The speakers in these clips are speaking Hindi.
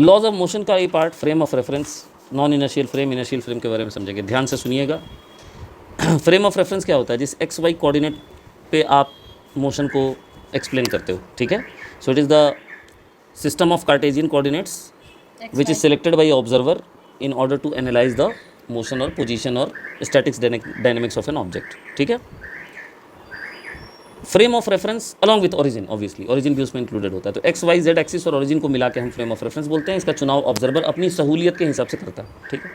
लॉज ऑफ मोशन का ये part, frame of reference, non inertial frame, inertial frame के बारे में समझेंगे, ध्यान से सुनिएगा। फ्रेम ऑफ रेफरेंस क्या होता है? जिस एक्स वाई कोऑर्डिनेट पे आप मोशन को एक्सप्लेन करते हो, ठीक है। So it is the system of Cartesian coordinates which is selected by observer in order to analyse the motion और पोजीशन और statics dynamics of an object, ठीक है। Frame of reference along with origin, obviously origin भी उसमें इंक्लूडेड होता है। तो एक्स वाई जेड एक्सिस और ओरिजिन को मिला के हम फ्रेम ऑफ रेफरेंस बोलते हैं। इसका चुनाव ऑब्जर्वर अपनी सहूलियत के हिसाब से करता है, ठीक है।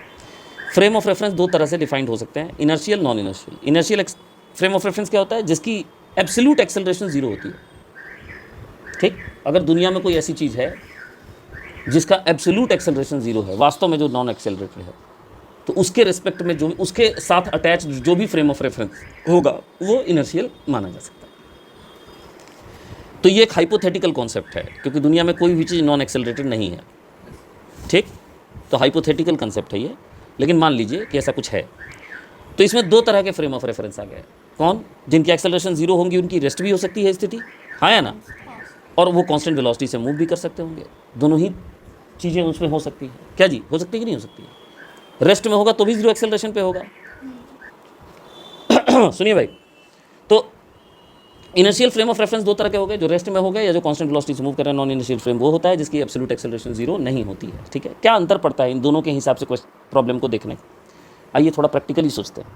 फ्रेम ऑफ रेफरेंस दो तरह से डिफाइंड हो सकते हैं, inertial, non inertial. Inertial frame of reference क्या होता है? जिसकी एब्सोल्यूट एक्सेलरेशन जीरो होती है, ठीक। अगर दुनिया में कोई ऐसी चीज़ है जिसका एब्सोल्यूट एक्सेलरेशन जीरो है, वास्तव में जो नॉन एक्सेलरेटेड है, तो उसके रिस्पेक्ट में जो उसके साथ अटैच जो भी फ्रेम ऑफ रेफरेंस होगा वो इनर्शियल माना जा सकता है। तो ये एक हाइपोथेटिकल कॉन्सेप्ट है, क्योंकि दुनिया में कोई भी चीज़ नॉन एक्सेलरेटेड नहीं है, ठीक। तो हाइपोथेटिकल कॉन्सेप्ट है ये, लेकिन मान लीजिए कि ऐसा कुछ है। तो इसमें दो तरह के फ्रेम ऑफ रेफरेंस आ गए। कौन? जिनकी एक्सेलरेशन जीरो होंगी उनकी रेस्ट भी हो सकती है स्थिति, हाँ या ना, और वो कांस्टेंट वेलोसिटी से मूव भी कर सकते होंगे। दोनों ही चीज़ें उसमें हो सकती है। क्या जी? हो सकती है कि नहीं हो सकती है? रेस्ट में होगा तो भी जीरो एक्सेलरेशन पे होगा। सुनिए भाई, तो इनर्शियल फ्रेम ऑफ रेफरेंस दो तरह के हो गए, जो रेस्ट में हो गए या जो कांस्टेंट वेलोसिटी से मूव कर रहे हैं। नॉन इनर्शियल फ्रेम वो होता है जिसकी एब्सोल्यूट एक्सेलरेशन जीरो नहीं होती है, ठीक है। क्या अंतर पड़ता है इन दोनों के हिसाब से प्रॉब्लम को देखने? आइए थोड़ा प्रैक्टिकली सोचते हैं,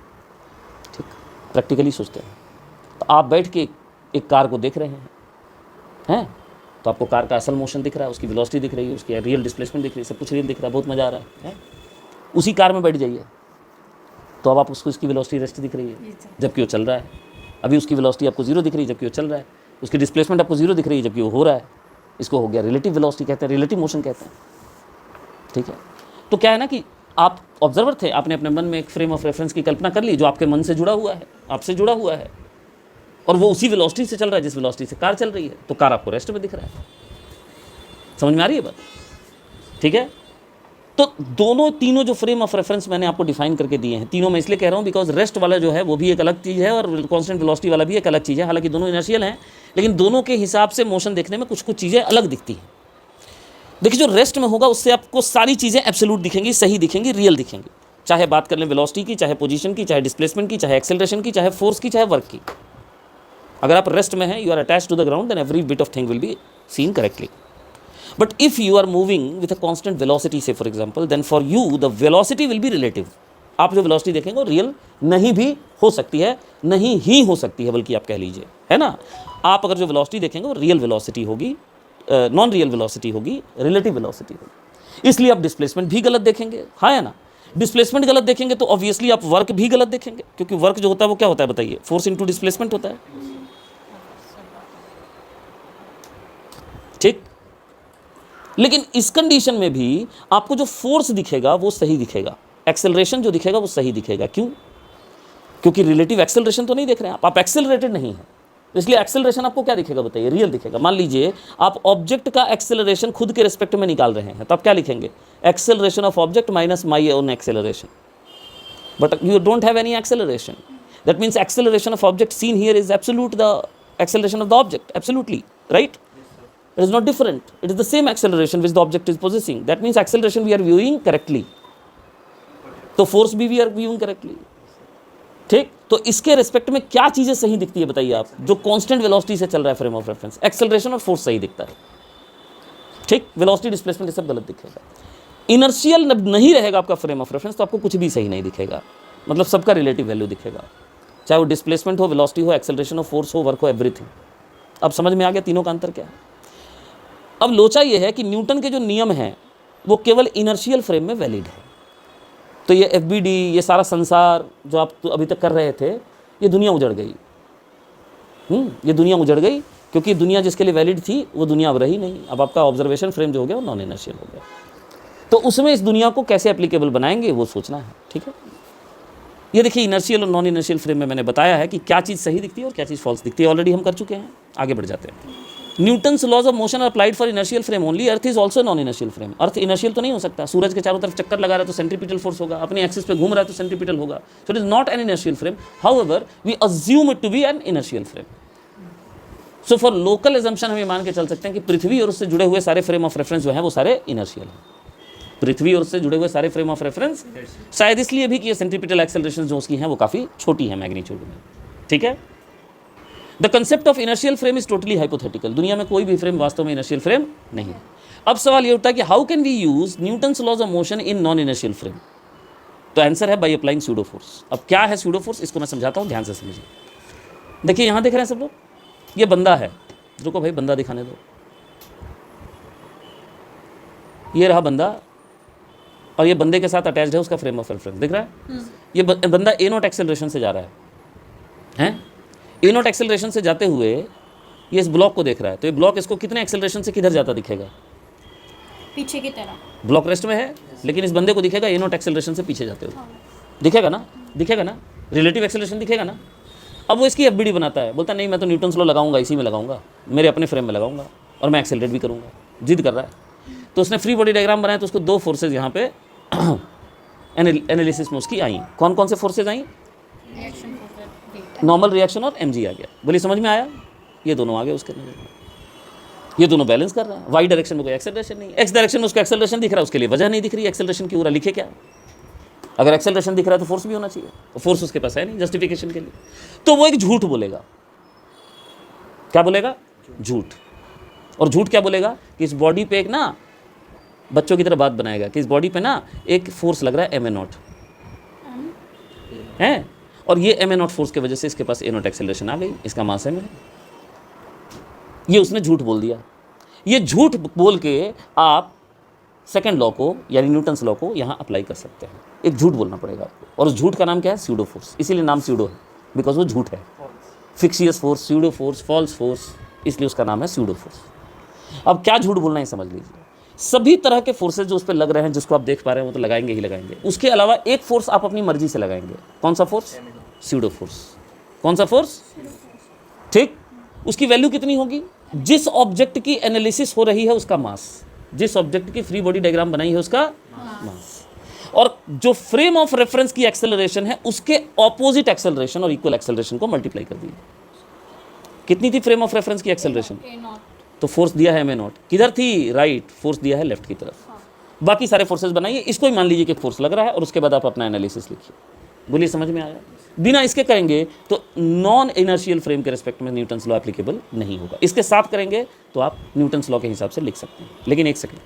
ठीक, प्रैक्टिकली सोचते हैं। तो आप बैठ के एक कार को देख रहे हैं, तो आपको कार का असल मोशन दिख रहा है, उसकी वेलोसिटी दिख रही है, उसकी रियल डिस्प्लेसमेंट दिख रही है, सब कुछ रियल दिख रहा है, बहुत मज़ा आ रहा है। उसी कार में बैठ जाइए तो अब आप उसको उसकी वेलोसिटी रेस्ट दिख रही है जबकि वो चल रहा है। अभी उसकी वेलोसिटी आपको जीरो दिख रही है जबकि वो चल रहा है। उसकी डिस्प्लेसमेंट आपको जीरो दिख रही है जबकि वो हो रहा है। इसको हो गया रिलेटिव वेलोसिटी कहते हैं, रिलेटिव मोशन कहते हैं, ठीक है। तो क्या है ना कि आप ऑब्जर्वर थे, आपने अपने मन में एक फ्रेम ऑफ रेफरेंस की कल्पना कर ली जो आपके मन से जुड़ा हुआ है, आपसे जुड़ा हुआ है, और वो उसी वेलोसिटी से चल रहा है जिस वेलोसिटी से कार चल रही है। तो कार आपको रेस्ट में दिख रहा है। समझ में आ रही है बात? ठीक है। तो दोनों तीनों जो फ्रेम ऑफ रेफरेंस मैंने आपको डिफाइन करके दिए हैं, तीनों मैं इसलिए कह रहा हूँ बिकॉज रेस्ट वाला जो है वो भी एक अलग चीज़ है और कांस्टेंट वेलोसिटी वाला भी एक अलग चीज़ है। हालांकि दोनों इनर्शियल हैं, लेकिन दोनों के हिसाब से मोशन देखने में कुछ कुछ चीज़ें अलग दिखती हैं। देखिए, जो रेस्ट में होगा उससे आपको सारी चीज़ें एब्सोल्यूट दिखेंगी, सही दिखेंगी, रियल दिखेंगी। चाहे बात कर लें वेलोसिटी की, चाहे पोजीशन की, चाहे डिस्प्लेसमेंट की, चाहे एक्सेलरेशन की, चाहे फोर्स की, चाहे वर्क की। अगर आप रेस्ट में हैं, you are attach to the ground, then every bit of thing will be seen correctly. But if you are moving with a constant velocity, say for example, then for you the velocity will be relative. आप जो velocity देखेंगे वो रियल नहीं भी हो सकती है, नहीं ही हो सकती है, बल्कि आप कह लीजिए, है ना। आप अगर जो velocity देखेंगे वो रियल velocity होगी, नॉन रियल velocity होगी, रिलेटिव velocity होगी। इसलिए आप डिस्प्लेसमेंट भी गलत देखेंगे, हाँ या ना। डिस्प्लेसमेंट गलत देखेंगे तो ऑब्वियसली आप वर्क भी गलत देखेंगे, क्योंकि वर्क जो होता है वो क्या होता है बताइए, फोर्स इंटू डिस्प्लेसमेंट होता है, ठीक। लेकिन इस कंडीशन में भी आपको जो फोर्स दिखेगा वो सही दिखेगा, एक्सेलरेशन जो दिखेगा वो सही दिखेगा। क्यों? क्योंकि रिलेटिव एक्सेलरेशन तो नहीं देख रहे हैं आप एक्सेलरेटेड नहीं है, इसलिए एक्सेलरेशन आपको क्या दिखेगा बताइए, रियल दिखेगा। मान लीजिए आप ऑब्जेक्ट का एक्सेलरेशन खुद के रिस्पेक्ट में निकाल रहे हैं, तो आप क्या लिखेंगे, acceleration of object minus my own acceleration, but you don't have any acceleration, that means acceleration of object seen here is absolute the acceleration of the object, absolutely right. It is not different. It is the same acceleration which the object is possessing. That means acceleration we are viewing correctly. तो force भी we are viewing correctly. ठीक. तो इसके रेस्पेक्ट में क्या चीज़ें सही दिखती है बताइए आप, जो कांस्टेंट वेलोसिटी से चल रहा है फ्रेम ऑफ रेफरेंस, एक्सेलरेशन और फोर्स सही दिखता है, ठीक. वेलोसिटी डिस्प्लेसमेंट ये सब गलत दिखेगा। इनर्शियल नहीं रहेगा आपका फ्रेम ऑफ रेफरेंस तो आपको कुछ भी सही नहीं दिखेगा, मतलब सबका रिलेटिव वैल्यू दिखेगा, चाहे वो डिस्प्लेसमेंट हो, वेलोसिटी हो, एक्सेलरेशन हो, फोर्स हो, वर्क हो, एवरीथिंग। अब समझ में आ गया तीनों का अंतर क्या है। अब लोचा ये है कि न्यूटन के जो नियम हैं वो केवल इनर्शियल फ्रेम में वैलिड है। तो ये एफबीडी, ये सारा संसार जो आप तो अभी तक कर रहे थे, ये दुनिया उजड़ गई। ये दुनिया उजड़ गई क्योंकि दुनिया जिसके लिए वैलिड थी वो दुनिया अब रही नहीं। अब आपका ऑब्जर्वेशन फ्रेम जो हो गया वो नॉन इनर्शियल हो गया। तो उसमें इस दुनिया को कैसे एप्लीकेबल बनाएंगे वो सोचना है, ठीक है। ये देखिए, इनर्शियल और नॉन इनर्शियल फ्रेम में मैंने बताया है कि क्या चीज़ सही दिखती है और क्या चीज़ फॉल्स दिखती है, ऑलरेडी हम कर चुके हैं। आगे बढ़ जाते हैं। Newton's laws of motion are applied for inertial frame only, earth is also non inertial frame. Earth inertial तो नहीं हो सकता, सूरज के चारों तरफ चक्कर लगा रहा है तो सेंट्रीपिटल फोर्स होगा, अपने एक्सिस पे घूम रहा है तो सेंट्रीपिटल होगा, so it is not an inertial frame. However we assume it to be an inertial frame. So for local assumption हम ये मान के चल सकते हैं कि पृथ्वी और उससे जुड़े हुए सारे फ्रेम ऑफ रेफरेंस जो हैं वो सारे इनर्शियल हैं। पृथ्वी और उससे जुड़े हुए सारे फ्रेम ऑफ रेफरेंस शायद इसलिए भी कि ये सेंट्रीपिटल एक्सेलरेशन जो उसकी हैं वो काफ़ी छोटी है मैग्नीट्यूड में। ठीक है, the concept of inertial frame is totally hypothetical. दुनिया में कोई भी फ्रेम वास्तव में इनर्शियल फ्रेम नहीं है। अब सवाल ये उठता है कि how can we use Newton's laws of motion in non inertial frame. तो आंसर है बाय अप्लाइंग स्यूडो फोर्स। अब क्या है स्यूडो फोर्स, इसको मैं समझाता हूँ, ध्यान से समझिए। देखिए यहाँ देख रहे हैं सब लोग, ये बंदा है, रुको भाई बंदा दिखाने दो। ये रहा बंदा और ये बंदे के साथ अटैच्ड है उसका फ्रेम ऑफ रेफरेंस, दिख रहा है। ये बंदा ए नॉट एक्सेलरेशन से जा रहा है ए नॉट एक्सेलरेशन से जाते हुए ये इस ब्लॉक को देख रहा है। तो ये ब्लॉक इसको कितने एक्सेलरेशन से किधर जाता दिखेगा, पीछे की तरफ। ब्लॉक रेस्ट में है, लेकिन इस बंदे को दिखेगा ए नॉट एक्सेलरेशन से पीछे जाते हुए। दिखेगा ना, दिखेगा ना, रिलेटिव एक्सेलरेशन दिखेगा ना। अब वो इसकी एफबीडी बनाता है, बोलता है नहीं मैं तो न्यूटन्स लॉ लगाऊंगा, इसी में लगाऊंगा, मेरे अपने फ्रेम में लगाऊंगा और मैं एक्सेलरेट भी करूंगा, जिद कर रहा है। तो उसने फ्री बॉडी डायग्राम बनाया, तो उसको दो फोर्सेज यहाँ पे एनालिसिस में उसकी आई। कौन कौन से फोर्सेज आई, नॉर्मल रिएक्शन और एमजी आ गया। बोलिए समझ में आया, ये दोनों आ गए उसके नजर में, ये दोनों बैलेंस कर रहे हैं। वाई डायरेक्शन में कोई एक्सेलरेशन नहीं, एक्स डायरेक्शन में उसको एक्सेलरेशन दिख रहा है, उसके लिए वजह नहीं दिख रही एक्सेलरेशन की, पूरा लिखे क्या। अगर एक्सेलरेशन दिख रहा है तो फोर्स भी होना चाहिए, तो फोर्स उसके पास है नहीं जस्टिफिकेशन के लिए, तो वो एक झूठ बोलेगा। क्या बोलेगा, झूठ। और झूठ क्या बोलेगा कि इस बॉडी पे एक ना बच्चों की तरह बात बनाएगा कि इस बॉडी पे ना एक फोर्स लग रहा है ma0 है, और ये ma0 फोर्स की वजह से इसके पास a0 एक्सेलरेशन आ गई, इसका मास है। ये उसने झूठ बोल दिया। ये झूठ बोल के आप सेकंड लॉ को यानी न्यूटन्स लॉ को यहाँ अप्लाई कर सकते हैं। एक झूठ बोलना पड़ेगा आपको, और उस झूठ का नाम क्या है, स्यूडो फोर्स। इसीलिए नाम स्यूडो है, बिकॉज वो झूठ है। Fictitious force, pseudo force, false force, इसलिए उसका नाम है स्यूडो फोर्स। अब क्या झूठ बोलना है समझ लीजिए। सभी तरह के फोर्सेज जो उस पर लग रहे हैं, जिसको आप देख पा रहे हैं, वो तो लगाएंगे ही लगाएंगे। उसके अलावा एक फोर्स आप अपनी मर्जी से लगाएंगे। कौन सा फोर्स, स्यूडो फोर्स। कौन सा फोर्स, ठीक। उसकी वैल्यू कितनी होगी, जिस ऑब्जेक्ट की एनालिसिस हो रही है उसका मास, जिस ऑब्जेक्ट की फ्री बॉडी डायग्राम बनाई है उसका मास, और जो फ्रेम ऑफ रेफरेंस की एक्सेलरेशन है उसके ऑपोजिट एक्सेलरेशन और इक्वल एक्सेलरेशन को मल्टीप्लाई कर दीजिए। कितनी थी फ्रेम ऑफ रेफरेंस की एक्सेलरेशन, तो फोर्स दिया है ma0, किधर थी, राइट, फोर्स दिया है लेफ्ट की तरफ। बाकी सारे फोर्सेस बनाइए, इसको ही मान लीजिए कि फोर्स लग रहा है, और उसके बाद आप अपना एनालिसिस लिखिए। बोलिए समझ में आया। बिना इसके करेंगे तो नॉन इनर्शियल फ्रेम के रिस्पेक्ट में न्यूटन्स लॉ एप्लीकेबल नहीं होगा। इसके साथ करेंगे तो आप न्यूटन्स लॉ के हिसाब से लिख सकते हैं। लेकिन एक सेकेंड,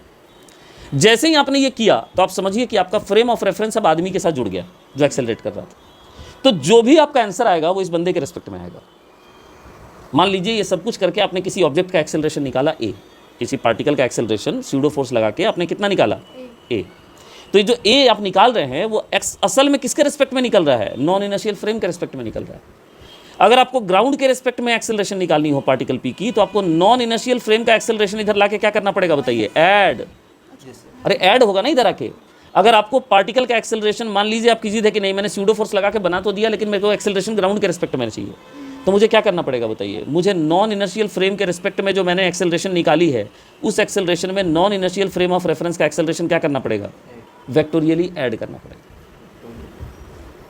जैसे ही आपने ये किया तो आप समझिए कि आपका फ्रेम ऑफ रेफरेंस अब आदमी के साथ जुड़ गया जो एक्सेलरेट कर रहा था। तो जो भी आपका आंसर आएगा वो इस बंदे के रिस्पेक्ट में आएगा। मान लीजिए ये सब कुछ करके आपने किसी ऑब्जेक्ट का एक्सेलरेशन निकाला ए, किसी पार्टिकल का एक्सेलरेशन स्यूडो फोर्स लगा के आपने कितना निकाला, ए। तो ये जो ए आप निकाल रहे हैं वो एक्स असल में किसके रिस्पेक्ट में निकल रहा है, नॉन इनर्शियल फ्रेम के रिस्पेक्ट में निकल रहा है। अगर आपको ग्राउंड के रिस्पेक्ट में एक्सेलरेशन निकालनी हो पार्टिकल पी की, तो आपको नॉन इनर्शियल फ्रेम का एक्सेलरेशन इधर लाके क्या करना पड़ेगा बताइए, ऐड। अरे ऐड होगा ना इधर आके। अगर आपको पार्टिकल का एक्सेलरेशन, मान लीजिए आप किसी थे कि नहीं मैंने स्यूडो फोर्स लगा के बना तो दिया, लेकिन मेरे को एक्सेलरेशन ग्राउंड के रिस्पेक्ट में चाहिए, तो मुझे क्या करना पड़ेगा बताइए। मुझे नॉन इनर्शियल फ्रेम के रिस्पेक्ट में जो मैंने एक्सेलरेशन निकाली है, उस एक्सेलरेशन में non inertial frame of reference का एक्सेलरेशन क्या करना पड़ेगा, वेक्टोरियली ऐड करना पड़ेगा।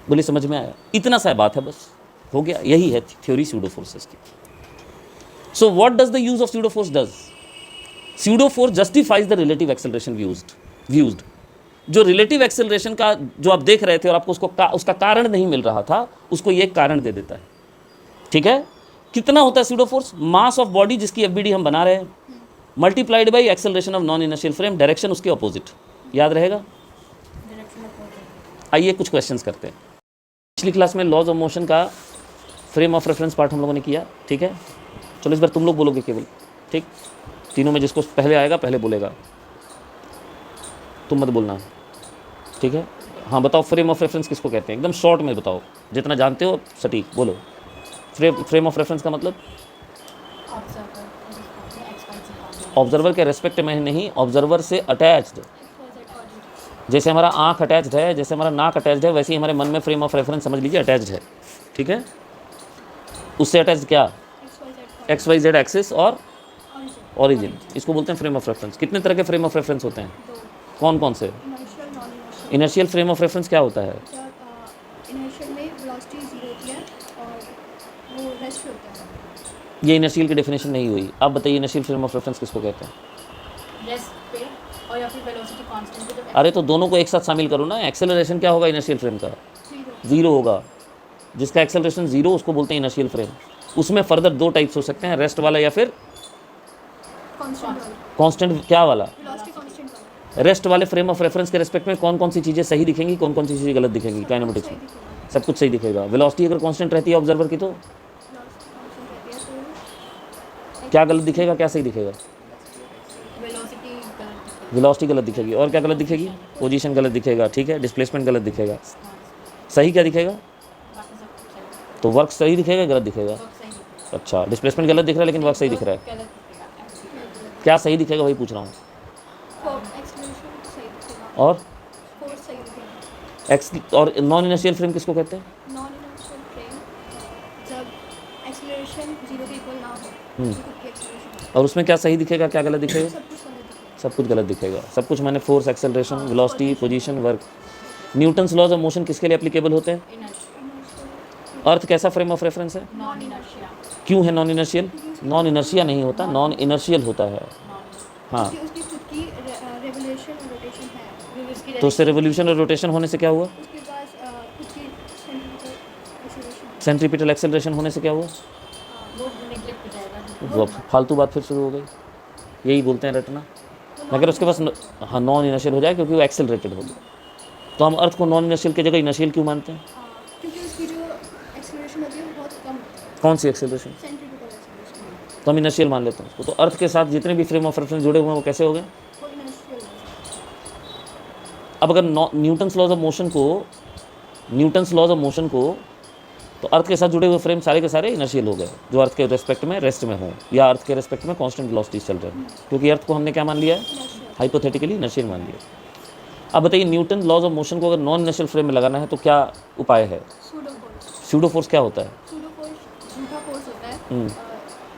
बोलिए समझ में आया। इतना सा बात है, बस हो गया। यही है थ्योरी स्यूडो फोर्सेस की। So what does the use of pseudo force does, pseudo force justifies the relative acceleration viewed. जो रिलेटिव एक्सेलरेशन का जो आप देख रहे थे और आपको उसका कारण नहीं मिल रहा था, उसको ये कारण दे देता है। ठीक है, कितना होता है pseudo force, mass of body जिसकी एफबीडी हम बना रहे हैं, multiplied by acceleration of non inertial frame, direction उसके अपोजिट। याद रहेगा। आइए कुछ क्वेश्चंस करते हैं। पिछली क्लास में लॉज ऑफ मोशन का फ्रेम ऑफ रेफरेंस पार्ट हम लोगों ने किया, ठीक है। चलो इस बार तुम लोग बोलोगे केवल, ठीक। तीनों में जिसको पहले आएगा पहले बोलेगा, तुम मत बोलना, ठीक है। हाँ बताओ, फ्रेम ऑफ रेफरेंस किसको कहते हैं, एकदम शॉर्ट में बताओ, जितना जानते हो सटीक बोलो। फ्रेम ऑफ रेफरेंस का मतलब ऑब्जर्वर के रेस्पेक्ट में नहीं, ऑब्जर्वर से अटैच्ड। जैसे हमारा आँख अटैच्ड है, जैसे हमारा नाक अटैच्ड है, वैसे ही हमारे मन में फ्रेम ऑफ रेफरेंस समझ लीजिए अटैच्ड है, ठीक है। उससे अटैच्ड क्या, एक्स वाई जेड एक्सिस और ओरिजिन, इसको बोलते हैं फ्रेम ऑफ रेफरेंस। कितने तरह के फ्रेम ऑफ रेफरेंस होते हैं, कौन कौन से। इनर्शियल फ्रेम ऑफ रेफरेंस क्या होता है, इनर्शियल में वेलोसिटी 0 होती है और वो रेस्ट होता है ये इनर्शियल की डेफिनेशन नहीं हुई। आप बताइए इनर्शियल फ्रेम ऑफ रेफरेंस किसको कहते हैं? रेस्ट पे और या फिर वेलोसिटी कांस्टेंट पे जब अरे तो दोनों को एक साथ शामिल करो ना। एक्सेलरेशन क्या होगा इनर्शियल फ्रेम का? जीरो ज़ीरो होगा। जिसका एक्सेलरेशन ज़ीरो उसको बोलते हैं इनर्शियल फ्रेम। उसमें फर्दर दो टाइप्स हो सकते हैं, रेस्ट वाला या फिर कांस्टेंट कांस्टेंट। क्या वाला? वेलोसिटी कांस्टेंट वाला रेस्ट वाले फ्रेम ऑफ रेफरेंस के रिस्पेक्ट में कौन कौन सी चीज़ें सही दिखेंगी, कौन कौन सी चीज़ें गलत दिखेंगी काइनेमेटिक्स में? सब कुछ सही दिखेगा। वेलोसिटी अगर कांस्टेंट रहती है ऑब्जर्वर की तो क्या गलत दिखेगा, क्या सही दिखेगा? वेलोसिटी गलत वेलोसिटी गलत दिखेगी। और क्या गलत दिखेगी? पोजीशन गलत दिखेगा, ठीक है। डिस्प्लेसमेंट गलत दिखेगा। सही क्या दिखेगा? बाकी सब ठीक है तो वर्क सही दिखेगा, गलत दिखेगा? सब सही दिखेगा अच्छा, डिस्प्लेसमेंट गलत दिख रहा है लेकिन वर्क सही दिख रहा है। गलत दिखेगा क्या सही दिखेगा वही पूछ रहा हूँ। एक्सेलरेशन सही दिखेगा और फोर्स सही दिखेगा एक्स और नॉन इनर्शियल फ्रेम किसको कहते हैं? नॉन इनर्शियल फ्रेम जब एक्सेलरेशन जीरो के इक्वल ना हो तो खुद की एक्सेलरेशन और उसमें क्या सही दिखेगा, क्या गलत दिखेगा? सब कुछ गलत दिखेगा सब कुछ गलत दिखेगा। सब कुछ माने force, acceleration, velocity, position, work. Newton's laws of motion किसके लिए एप्लीकेबल होते हैं? इनर्शिया अर्थ कैसा फ्रेम ऑफ रेफरेंस है? नॉन इनर्शिया क्यों है नॉन इनर्शियल? नॉन इनर्शिया नहीं होता, नॉन इनर्शियल होता है। हाँ, उसकी खुद की रेवोल्यूशन और रोटेशन है उसकी तो उससे रेवोल्यूशन और रोटेशन होने से क्या हुआ? उसके पास खुद की सेंट्रीपिटल एक्सेलरेशन सेंट्रीपिटल एक्सेलरेशन होने से क्या हुआ? वो नेग्लेक्ट हो जाएगा वो फालतू बात फिर शुरू हो गई। यही बोलते हैं रटना। मगर उसके पास हाँ नॉन इनर्शियल हो जाए क्योंकि वो एक्सेलरेटेड हो गया। तो हम अर्थ को नॉन इनर्शियल की जगह इनर्शियल क्यों मानते हैं? क्योंकि उसकी जो एक्सेलरेशन होती है वो बहुत कम होती है कौन सी एक्सेलरेशन? सेंट्रीपिटल एक्सेलरेशन तो हम इनर्शियल मान लेते हैं उसको। तो अर्थ के साथ जितने भी फ्रेम ऑफ रेफरेंस जुड़े हुए हैं वो कैसे हो गए? वो इनर्शियल अब अगर न्यूटन्स लॉज ऑफ मोशन को तो अर्थ के साथ जुड़े हुए फ्रेम सारे के सारे इनर्शियल हो गए, जो अर्थ के रेस्पेक्ट में रेस्ट में हो या अर्थ के रेस्पेक्ट में कांस्टेंट वेलोसिटीज चल रहे हैं, क्योंकि अर्थ को हमने क्या मान लिया है? इनर्शियल हाइपोथेटिकली इनर्शियल मान लिया। अब बताइए न्यूटन लॉज ऑफ मोशन को अगर नॉन इनर्शियल फ्रेम में लगाना है तो क्या उपाय है? सूडो फोर्स स्यूडो फोर्स क्या होता है? सूडो फोर्स झूठा फोर्स होता है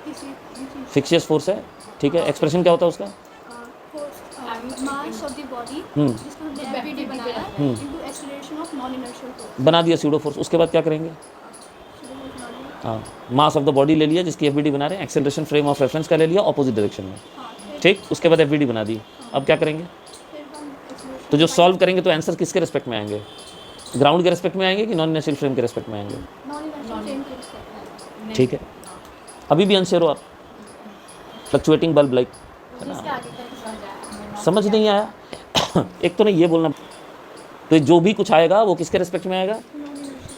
किसी भी चीज फिक्सियस फोर्स है, ठीक है। एक्सप्रेशन क्या होता है उसका? Force mass of the body hmm. जिसको हमने एफबीडी बनाया है into acceleration of non inertial force बना दिया स्यूडो फोर्स। उसके बाद क्या करेंगे? हाँ, मास ऑफ द बॉडी ले लिया जिसकी एफबीडी बना रहे हैं, एक्सेलरेशन फ्रेम ऑफ रेफरेंस का ले लिया अपोजिट डायरेक्शन में, ठीक। उसके बाद एफबीडी बना दी। अब क्या करेंगे? फिर हम एक्सेलरेशन तो जो सॉल्व करेंगे तो आंसर किसके रिस्पेक्ट में आएंगे? ग्राउंड के रिस्पेक्ट में आएंगे कि नॉन इनर्शियल फ्रेम के रिस्पेक्ट में आएंगे? नॉन इनर्शियल फ्रेम के रिस्पेक्ट में ठीक है। अभी भी आंसर हो आप? फ्लक्चुएटिंग बल्ब लाइक, है इसके ना? आगे तक समझ आया समझ नहीं आया? एक तो नहीं ये बोलना, तो जो भी कुछ आएगा वो किसके रिस्पेक्ट में आएगा?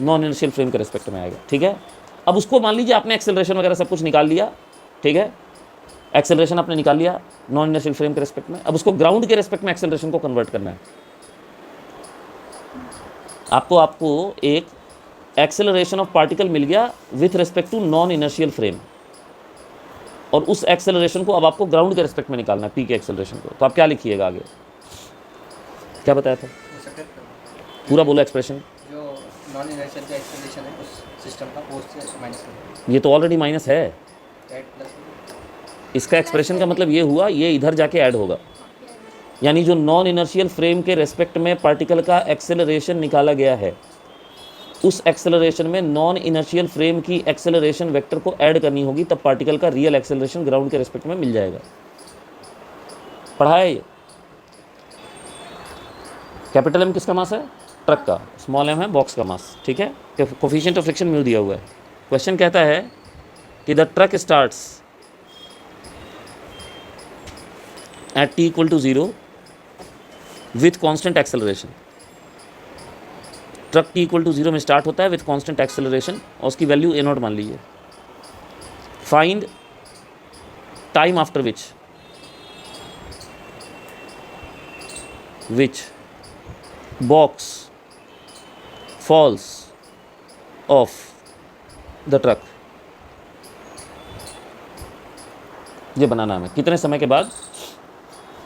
नॉन इनर्शियल फ्रेम के रिस्पेक्ट में आएगा, ठीक है। अब उसको मान लीजिए आपने एक्सेलरेशन वगैरह सब कुछ निकाल लिया, ठीक है। एक्सेलरेशन आपने निकाल लिया नॉन इनर्शियल फ्रेम के रिस्पेक्ट में। अब उसको ग्राउंड के रिस्पेक्ट में एक्सेलरेशन को कन्वर्ट करना है। आपको एक एक्सेलरेशन ऑफ पार्टिकल मिल गया with respect to non inertial frame, और उस एक्सेलरेशन को अब आपको ग्राउंड के रिस्पेक्ट में निकालना है, पी के एक्सेलरेशन को। तो आप क्या लिखिएगा आगे? क्या बताया था? पूरा बोलो एक्सप्रेशन। जो नॉन इनर्शियल का एक्सेलरेशन है उस सिस्टम का वो उससे माइनस करेंगे ये तो ऑलरेडी माइनस है। ऐड प्लस इसका एक्सप्रेशन का मतलब ये हुआ ये इधर जाके ऐड होगा, यानी जो नॉन इनर्शियल फ्रेम के रेस्पेक्ट में पार्टिकल का एक्सेलरेशन निकाला गया है, उस एक्सेलरेशन में नॉन इनर्शियल फ्रेम की एक्सेलरेशन वेक्टर को ऐड करनी होगी, तब पार्टिकल का रियल एक्सेलरेशन ग्राउंड के रेस्पेक्ट में मिल जाएगा। पढ़ा है ये? कैपिटल एम किसका मास है? ट्रक का। स्मॉल एम है बॉक्स का मास, ठीक है। कोफिशिएंट ऑफ फ्रिक्शन म्यू दिया हुआ है। क्वेश्चन कहता है कि the truck starts at t equal to 0 with constant acceleration। Truck t equal to 0 में स्टार्ट होता है विथ constant acceleration और उसकी वैल्यू a नॉट मान लीजिए। Find time after which box falls off the truck। ये बनाना है। कितने समय के बाद?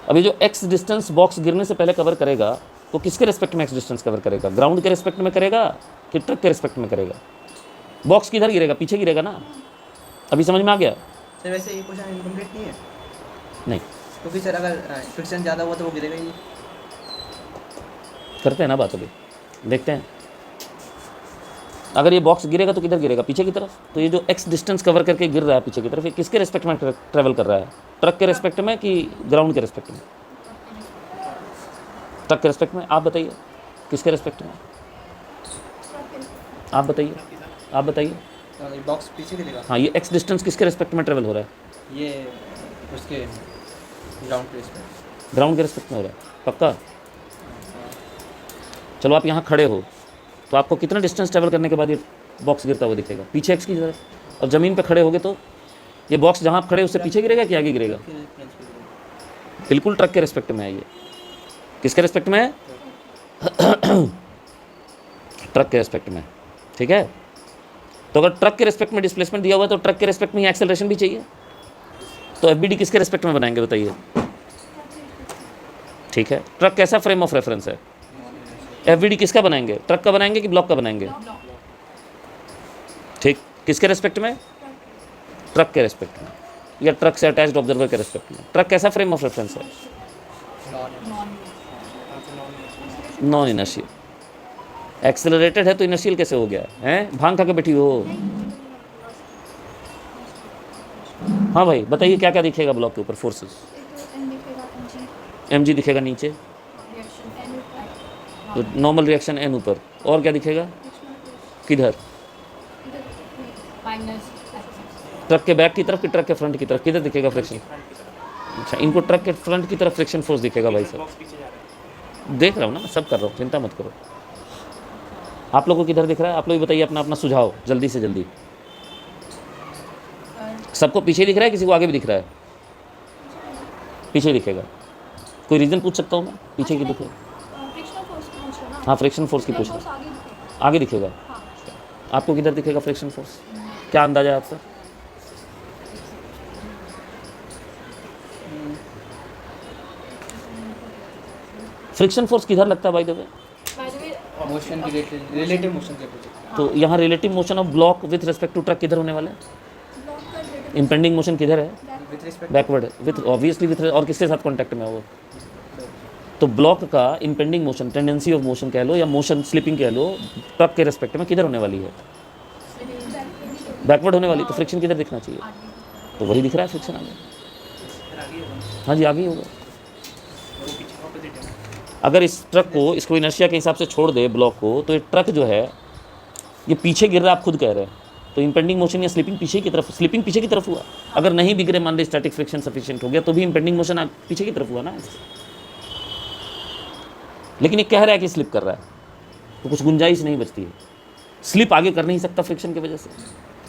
अभी जो x डिस्टेंस बॉक्स गिरने से पहले कवर करेगा तो किसके रिस्पेक्ट में x डिस्टेंस कवर करेगा? ग्राउंड के रिस्पेक्ट में करेगा कि ट्रक के रिस्पेक्ट में करेगा? बॉक्स किधर गिरेगा? पीछे गिरेगा ना। अभी समझ में आ गया? सर वैसे ये क्वेश्चन इनकम्प्लीट नहीं है नहीं क्योंकि सर अगर फ्रिक्शन ज़्यादा हुआ तो वो गिरेगा ही नहीं। करते हैं ना बात, अभी देखते हैं। अगर ये बॉक्स गिरेगा तो किधर गिरेगा, पीछे की तरफ। तो ये जो x डिस्टेंस कवर करके गिर रहा है पीछे की तरफ, ये किसके रिस्पेक्ट में ट्रैवल कर रहा है, ट्रक के रिस्पेक्ट में कि ग्राउंड के रिस्पेक्ट में? ट्रक के रिस्पेक्ट में। आप बताइए किसके रिस्पेक्ट में, आप बताइए, आप बताइए। बॉक्स पीछे गिरेगा। हाँ, ये x डिस्टेंस किसके रिस्पेक्ट में ट्रैवल हो रहा है? ये उसके ग्राउंड प्लेस पे, ग्राउंड के रिस्पेक्ट में हो रहा है, पक्का? चलो आप यहाँ खड़े हो तो आपको कितना डिस्टेंस ट्रैवल करने के बाद ये बॉक्स गिरता हुआ दिखेगा, पीछे x की तरफ। और ज़मीन पे खड़े होगे तो ये बॉक्स जहाँ आप खड़े उससे पीछे गिरेगा कि आगे गिरेगा? बिल्कुल ट्रक के रिस्पेक्ट में है ये। किसके रिस्पेक्ट में है? ट्रक के रिस्पेक्ट में, ठीक है। तो अगर ट्रक के रिस्पेक्ट में डिस्प्लेसमेंट दिया हुआ है तो ट्रक के रिस्पेक्ट में ही एक्सेलरेशन भी चाहिए। तो एफबीडी किसके रिस्पेक्ट में बनाएंगे बताइए? ठीक है। ट्रक कैसा फ्रेम ऑफ रेफरेंस है? एफबीडी किसका बनाएंगे, ट्रक का बनाएंगे कि ब्लॉक का बनाएंगे? ठीक, किसके रिस्पेक्ट में? ट्रक के रिस्पेक्ट में, या ट्रक से अटैच्ड ऑब्जर्वर के रिस्पेक्ट में। ट्रक कैसा फ्रेम ऑफ रेफरेंस है? Non inertial. एक्सेलरेटेड है तो इनर्शियल कैसे हो गया है? भांग खा के बैठी हो? हाँ भाई बताइए, क्या क्या दिखेगा ब्लॉक के ऊपर फोर्सेस? mg दिखेगा नीचे, तो नॉर्मल रिएक्शन n ऊपर, और क्या दिखेगा? किधर? ट्रक के बैक की तरफ कि ट्रक के फ्रंट की तरफ? किधर दिखेगा फ्रिक्शन? अच्छा, इनको ट्रक के फ्रंट की तरफ फ्रिक्शन फोर्स दिखेगा भाई साहब। देख रहा हूँ ना, मैं सब कर रहा हूँ, चिंता मत करो। आप लोगों को किधर दिख रहा है? आप लोग बताइए अपना अपना सुझाव जल्दी से जल्दी। सबको पीछे दिख रहा है, किसी को आगे भी दिख रहा है? पीछे दिखेगा। कोई रीज़न पूछ सकता हूँ मैं पीछे की दिखे? हाँ, फ्रिक्शन फोर्स की पूछ रहा हूँ। आगे दिखेगा। आपको किधर दिखेगा फ्रिक्शन फोर्स? क्या अंदाजा है आपका? फ्रिक्शन फोर्स किधर लगता है बाय द वे? मोशन की रिलेटिव मोशन के अपोजिट। तो यहाँ relative motion of block with respect to truck किधर होने वाला है? इम्पेंडिंग मोशन किधर है? विद रिस्पेक्ट बैकवर्ड है, विथ ऑब्वियसली विथ, और किसके साथ कॉन्टैक्ट में है वो? तो ब्लॉक का impending motion, tendency of motion कह लो या मोशन स्लिपिंग कह लो, ट्रक के रिस्पेक्ट में किधर होने वाली है? बैकवर्ड होने वाली। तो फ्रिक्शन किधर दिखना चाहिए? तो वही दिख रहा है फ्रिक्शन आगे। हाँ जी, आगे ही होगा। अगर इस ट्रक को, इसको इनर्शिया के हिसाब से छोड़ दे ब्लॉक को, तो ये ट्रक जो है ये पीछे गिर रहा है, आप खुद कह रहे हैं। तो इम्पेंडिंग मोशन या स्लिपिंग पीछे की तरफ, स्लिपिंग पीछे की तरफ हुआ। अगर नहीं भी गिरे, मान ली स्टैटिक फ्रिक्शन सफिशिएंट हो गया, तो भी इम्पेंडिंग मोशन पीछे की तरफ हुआ ना। लेकिन ये कह रहा है कि स्लिप कर रहा है, तो कुछ गुंजाइश नहीं बचती है। स्लिप आगे कर नहीं सकता फ्रिक्शन की वजह से,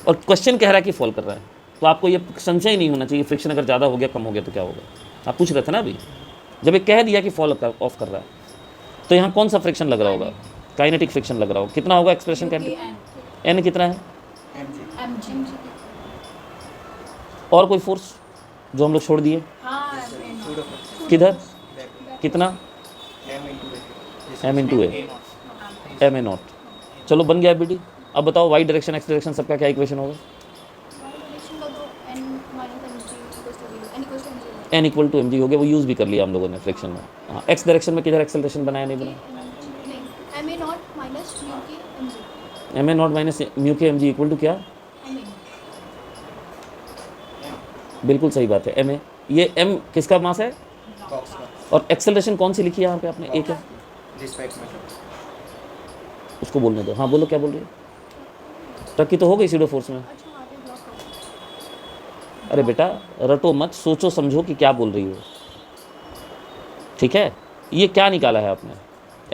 और क्वेश्चन कह रहा है कि फॉल कर रहा है। तो आपको ये संशय नहीं होना चाहिए फ्रिक्शन अगर ज़्यादा हो गया, कम हो गया तो क्या होगा। आप पूछ रहे थे ना अभी, जब ये कह दिया कि फॉल ऑफ कर रहा है, तो यहाँ कौन सा फ्रिक्शन लग रहा होगा? काइनेटिक फ्रिक्शन लग रहा होगा। कितना होगा एक्सप्रेशन काइनेटिक? एन कितना है? और कोई फोर्स जो हम लोग छोड़ दिए? किधर? कितना? m/a, ma0। चलो बन गया एफबीडी। अब बताओ वाई डायरेक्शन एक्स डायरेक्शन सबका क्या इक्वेशन होगा? n इक्वल टू mg हो गया। वो यूज़ भी कर लिया हम लोगों ने फ्रिक्शन में। हाँ, एक्स डायरेक्शन में किधर एक्सेलरेशन बनाया नहीं बनाया? ma0 माइनस म्यू के mg इक्वल टू क्या? बिल्कुल सही बात है, ma। ये m किसका मास है? बॉक्स का और एक्सेलरेशन कौन सी लिखी है यहाँ पे आपने? एक है, रिस्पेक्ट में। उसको बोलने दो। हाँ बोलो, क्या बोल रही है? ट्रक की तो हो गई सीडो फोर्स में। अरे बेटा रटो मत, सोचो समझो कि क्या बोल रही हो, ठीक है। ये क्या निकाला है आपने?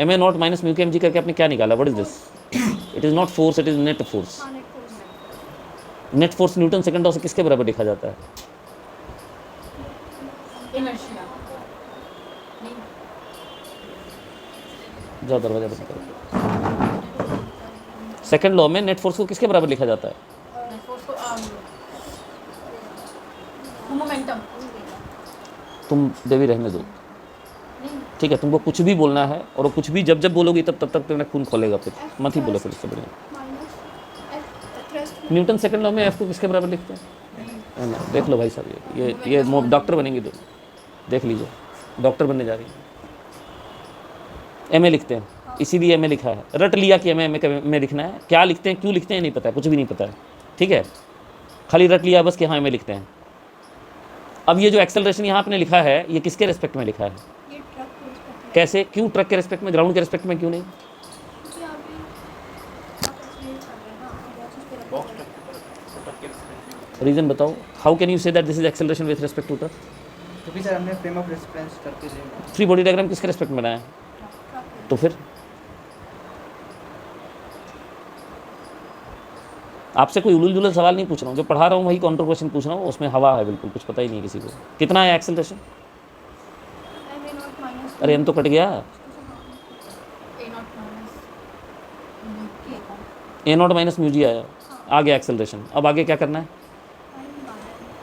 ma0 माइनस म्यू के mg करके आपने क्या निकाला? What is this? It is not force, it is net force. Net force Newton second law से किसके बराबर लिखा जाता है? जाओ दरवाजा बंद करो। सेकंड लॉ में नेट फोर्स को किसके बराबर लिखा जाता है? मोमेंटम। तुम देवी रहने दो, ठीक है। तुमको कुछ भी बोलना है, और वो कुछ भी जब जब बोलोगी तब तब तुम्हें खून खोलेगा, फिर मत ही बोलो फिर इससे बढ़िया। न्यूटन सेकंड लॉ में एफ को किसके बराबर लिखते हैं? देख लो भाई साहब, ये डॉक्टर बनेंगे तो देख लीजिए, डॉक्टर बनने जा रही है। एम ए लिखते हैं, इसीलिए एम ए लिखा है। रट लिया कि एम ए में लिखना है, क्या लिखते हैं क्यों लिखते हैं नहीं पता है, कुछ भी नहीं पता है, ठीक है, खाली रट लिया बस कि हाँ एम ए लिखते हैं। अब ये जो एक्सेलरेशन यहाँ आपने लिखा है ये किसके रिस्पेक्ट में लिखा है, ये ट्रक को रिस्पेक्ट में, कैसे, क्यों ट्रक के रिस्पेक्ट में, ग्राउंड के रिस्पेक्ट में क्यों नहीं? क्योंकि यहाँ पे आप एक्सप्लेन कर रहे हैं ना, बॉक्सेस पे रखा हुआ है। रीज़न बताओ, how can you say that this is acceleration with respect to truck? क्योंकि सर हमने फ्रेम ऑफ रेफरेंस करके लिए फ्री बॉडी डायग्राम किसके रिस्पेक्ट में बनाया है? ट्रक पे। तो फिर आपसे कोई उलझुल जुलझुल सवाल नहीं पूछ रहा हूँ, जो पढ़ा रहा हूँ वही काउंटर क्वेश्चन पूछ रहा हूँ, उसमें हवा है बिल्कुल, कुछ पता ही नहीं किसी को। कितना है एक्सेलरेशन? एम ए नॉट माइनस अरे एम तो कट गया, a naught minus a naught minus mu g आया, आ गया एक्सेलरेशन। अब आगे क्या करना है?